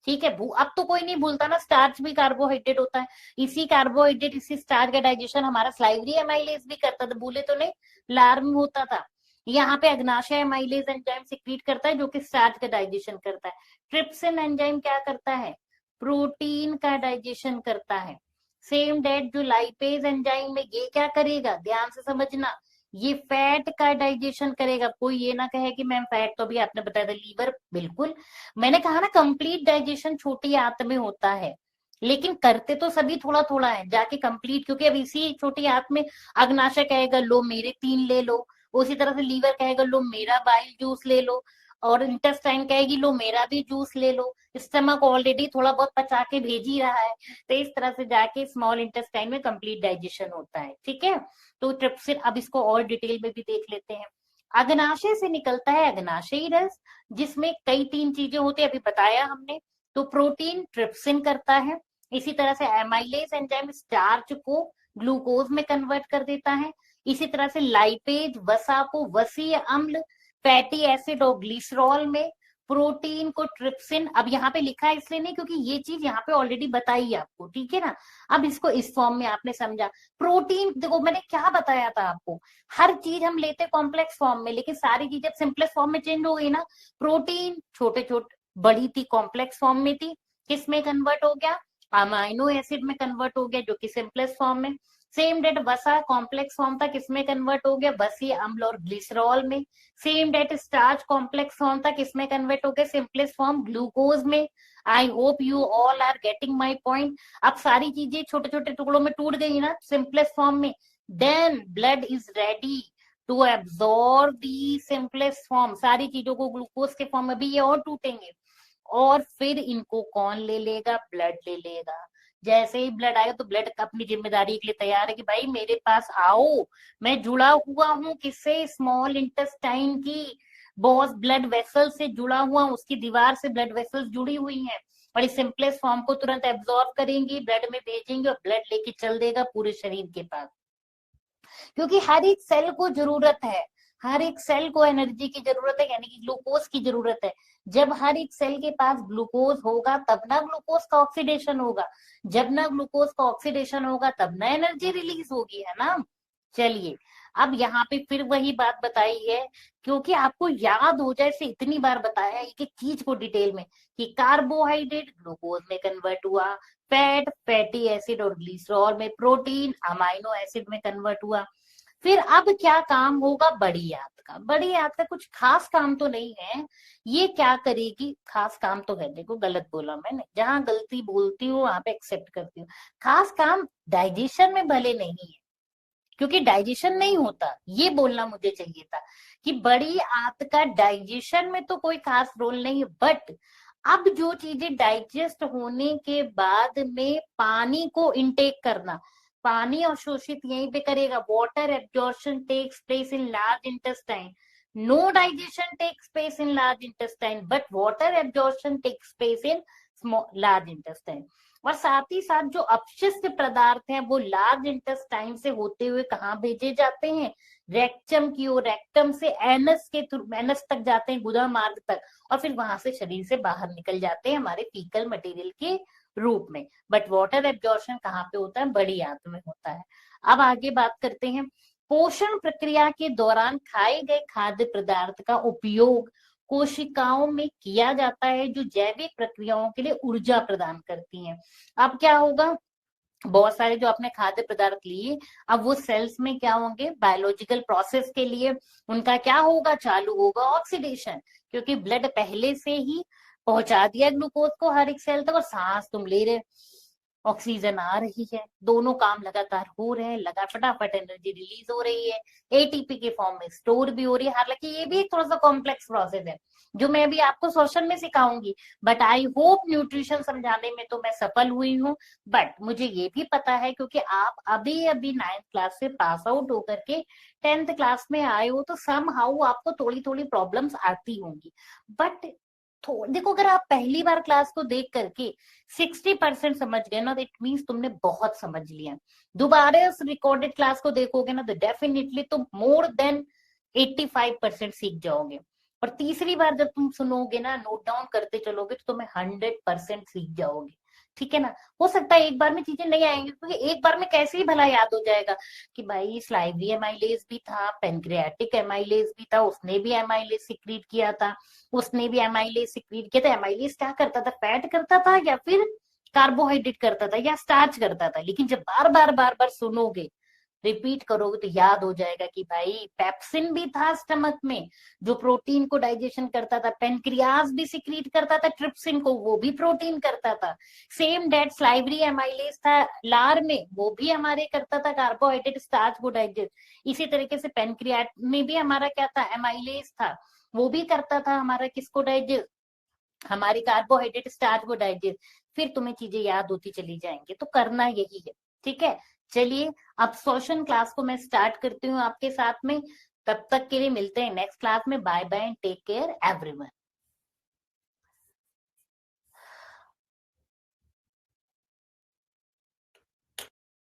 ठीक है, अब तो कोई नहीं भूलता ना, स्टार्च भी कार्बोहाइड्रेट होता है, इसी कार्बोहाइड्रेट इसी स्टार्च का डाइजेशन हमारा स्लाइवरी एमाइलेज भी करता था, भूले तो नहीं, लार्म होता था। यहाँ पे अग्नाशय एमाइलेज एंजाइम सिक्रीट करता है जो कि स्टार्च का डाइजेशन करता है। ट्रिप्सिन एंजाइम क्या करता है, प्रोटीन का डाइजेशन करता है। सेम डेट जो लाइपेज एंजाइम है ये क्या करेगा, ध्यान से समझना, ये फैट का डाइजेशन करेगा। कोई ये ना कहे कि मैम फैट तो अभी आपने बताया था लीवर, बिल्कुल मैंने कहा ना कंप्लीट डाइजेशन छोटी आंत में होता है, लेकिन करते तो सभी थोड़ा थोड़ा है जाके कंप्लीट, क्योंकि अब इसी छोटी आंत में अग्नाशय कहेगा लो मेरे तीन ले लो, उसी तरह से लीवर कहेगा लो मेरा बाइल जूस ले लो, और इंटेस्टाइन कहेगी लो मेरा भी जूस ले लो। स्टमक ऑलरेडी थोड़ा बहुत पचा के भेज ही रहा है, तो इस तरह से जाके स्मॉल इंटेस्टाइन में कंप्लीट डाइजेशन होता है। ठीक है, तो ट्रिप्सिन अब इसको और डिटेल में भी देख लेते हैं। अग्नाशय से निकलता है अग्नाशयी रस, जिसमें कई तीन चीजें होती है, अभी बताया हमने। तो प्रोटीन ट्रिप्सिन करता है, इसी तरह से एमाइलेज एंजाइम स्टार्च को ग्लूकोज में कन्वर्ट कर देता है, इसी तरह से लाइपेज वसा को वसीय अम्ल, फैटी एसिड और ग्लिसरॉल में, प्रोटीन को ट्रिप्सिन। अब यहाँ पे लिखा है इसलिए नहीं क्योंकि ये चीज यहाँ पे ऑलरेडी बताई है आपको, ठीक है ना। अब इसको इस फॉर्म में आपने समझा। प्रोटीन देखो मैंने क्या बताया था आपको, हर चीज हम लेते कॉम्प्लेक्स फॉर्म में, लेकिन सारी चीजें सिंपलेस्ट फॉर्म में चेंज हो गई ना। प्रोटीन छोटे छोटे बड़ी थी कॉम्प्लेक्स फॉर्म में थी, किस में कन्वर्ट हो गया, अमाइनो एसिड में कन्वर्ट हो गया जो कि सिंपलेस्ट फॉर्म में। सेम डेट वसा कॉम्प्लेक्स फॉर्म था, किसमें कन्वर्ट हो गया, वसीय अम्ल और ग्लिसरॉल में। Same date starch complex form था, किसमें कन्वर्ट हो गया, सिंपलेस्ट फॉर्म ग्लूकोज में। I hope you all are getting my point. अब सारी चीजें छोटे छोटे टुकड़ों में टूट गई ना सिंपलेस्ट फॉर्म में, then blood is ready to absorb the simplest form. सारी चीजों को ग्लूकोज के फॉर्म में भी ये और टूटेंगे, और फिर इनको कौन ले लेगा, ब्लड ले लेगा। जैसे ही ब्लड आएगा तो ब्लड अपनी जिम्मेदारी के लिए तैयार है कि भाई मेरे पास आओ, मैं जुड़ा हुआ हूँ किससे, स्मॉल इंटेस्टाइन की बॉस ब्लड वेसल से जुड़ा हुआ, उसकी दीवार से ब्लड वेसल्स जुड़ी हुई हैं, और इस सिंपलेस्ट फॉर्म को तुरंत एब्जॉर्ब करेंगी, ब्लड में भेजेंगे और ब्लड लेके चल देगा पूरे शरीर के पास। क्योंकि हर एक सेल को जरूरत है, हर एक सेल को एनर्जी की जरूरत है, यानी कि ग्लूकोज की जरूरत है। जब हर एक सेल के पास ग्लूकोज होगा तब ना ग्लूकोज का ऑक्सीडेशन होगा, जब ना ग्लूकोज का ऑक्सीडेशन होगा तब ना एनर्जी रिलीज होगी, है ना। चलिए अब यहाँ पे फिर वही बात बताई है, क्योंकि आपको याद हो जाए, इसे इतनी बार बताया एक एक चीज को डिटेल में, कि कार्बोहाइड्रेट ग्लूकोज में कन्वर्ट हुआ, फैट फैटी एसिड और ग्लिसरॉल में, प्रोटीन अमाइनो एसिड में कन्वर्ट हुआ। फिर अब क्या काम होगा बड़ी आंत का, बड़ी आंत का कुछ खास काम तो नहीं है। ये क्या करेगी, खास काम तो है, देखो गलत बोला मैंने, जहां गलती बोलती हूँ वहां पे एक्सेप्ट करती हूँ। खास काम डाइजेशन में भले नहीं है, क्योंकि डाइजेशन नहीं होता, ये बोलना मुझे चाहिए था कि बड़ी आंत का डाइजेशन में तो कोई खास रोल नहीं है, बट अब जो चीजें डाइजेस्ट होने के बाद में पानी को इनटेक करना, पानी अवशोषित यहीं पे करेगा, water absorption takes place in large intestine, no digestion takes place in large intestine, but water absorption takes place in large intestine. और साथ ही साथ जो अपशिष्ट पदार्थ हैं वो लार्ज इंटेस्टाइन से होते हुए कहाँ भेजे जाते हैं, रेक्टम की ओर, रेक्टम से एनस के थ्रू, एनस तक जाते हैं, गुदा मार्ग तक, और फिर वहां से शरीर से बाहर निकल जाते हैं हमारे फीकल मटेरियल के रूप में। बट वाटर एब्जॉर्प्शन कहाँ पे होता है, बड़ी आंत में होता है। अब आगे बात करते हैं, पोषण प्रक्रिया के दौरान खाए गए खाद्य पदार्थ का उपयोग कोशिकाओं में किया जाता है, जो जैविक प्रक्रियाओं के लिए ऊर्जा प्रदान करती हैं। अब क्या होगा, बहुत सारे जो आपने खाद्य पदार्थ लिए, अब वो सेल्स में क्या होंगे, बायोलॉजिकल प्रोसेस के लिए उनका क्या होगा, चालू होगा ऑक्सीडेशन, क्योंकि ब्लड पहले से ही पहुंचा दिया ग्लूकोज को हर एक सेल तक, और सांस तुम ले रहे, ऑक्सीजन आ रही है, दोनों काम लगातार हो रहे हैं, लगा फटाफट एनर्जी रिलीज हो रही है, एटीपी के फॉर्म में स्टोर भी हो रही है। हालांकि ये भी एक थोड़ा सा कॉम्प्लेक्स प्रोसेस है जो मैं भी आपको सोशल में सिखाऊंगी, बट आई होप न्यूट्रिशन समझाने में तो मैं सफल हुई हूँ। बट मुझे ये भी पता है, क्योंकि आप अभी अभी 9th क्लास से पास आउट होकर के 10th क्लास में आए हो, तो सम हाउ आपको थोड़ी थोड़ी प्रॉब्लम्स आती होंगी। बट देखो, अगर आप पहली बार क्लास को देख करके 60% समझ गए ना, तो इट मीन्स तुमने बहुत समझ लिया। दोबारा उस रिकॉर्डेड क्लास को देखोगे ना, तो डेफिनेटली तुम मोर देन 85% सीख जाओगे। और तीसरी बार जब तुम सुनोगे ना, नोट डाउन करते चलोगे, तो तुम्हें 100% सीख जाओगे। ठीक है ना। हो सकता है एक बार में चीजें नहीं आएंगी, क्योंकि एक बार में कैसे ही भला याद हो जाएगा कि भाई स्लाइवरी एमाइलेज भी था, पेनक्रियाटिक एमाइलेज भी था, उसने भी एमाइलेज सिक्रीट किया था, उसने भी एमाइलेज सिक्रीट किया था। एमाइलेज क्या करता था, फैट करता था या फिर कार्बोहाइड्रेट करता था या स्टार्च करता था। लेकिन जब बार बार बार बार सुनोगे, रिपीट करोगे, तो याद हो जाएगा कि भाई पेप्सिन भी था स्टमक में जो प्रोटीन को डाइजेशन करता था, पेनक्रियाज भी सिक्रीट करता था ट्रिप्सिन को, वो भी प्रोटीन करता था। सेम डेट स्लाइवरी एमाइलेज था लार में, वो भी हमारे करता था कार्बोहाइड्रेट स्टार्च को डाइजेस्ट। इसी तरीके से पेनक्रियाट में भी हमारा क्या था, एमाइलेज था, वो भी करता था हमारा किसको डाइजेस्ट, हमारी कार्बोहाइड्रेट स्टार्च को डाइजेस्ट। फिर तुम्हें चीजें याद होती चली जाएंगी, तो करना यही है। ठीक है, चलिए अब सोशन क्लास को मैं स्टार्ट करती हूँ आपके साथ में। तब तक के लिए मिलते हैं नेक्स्ट क्लास में। Bye bye and take care everyone.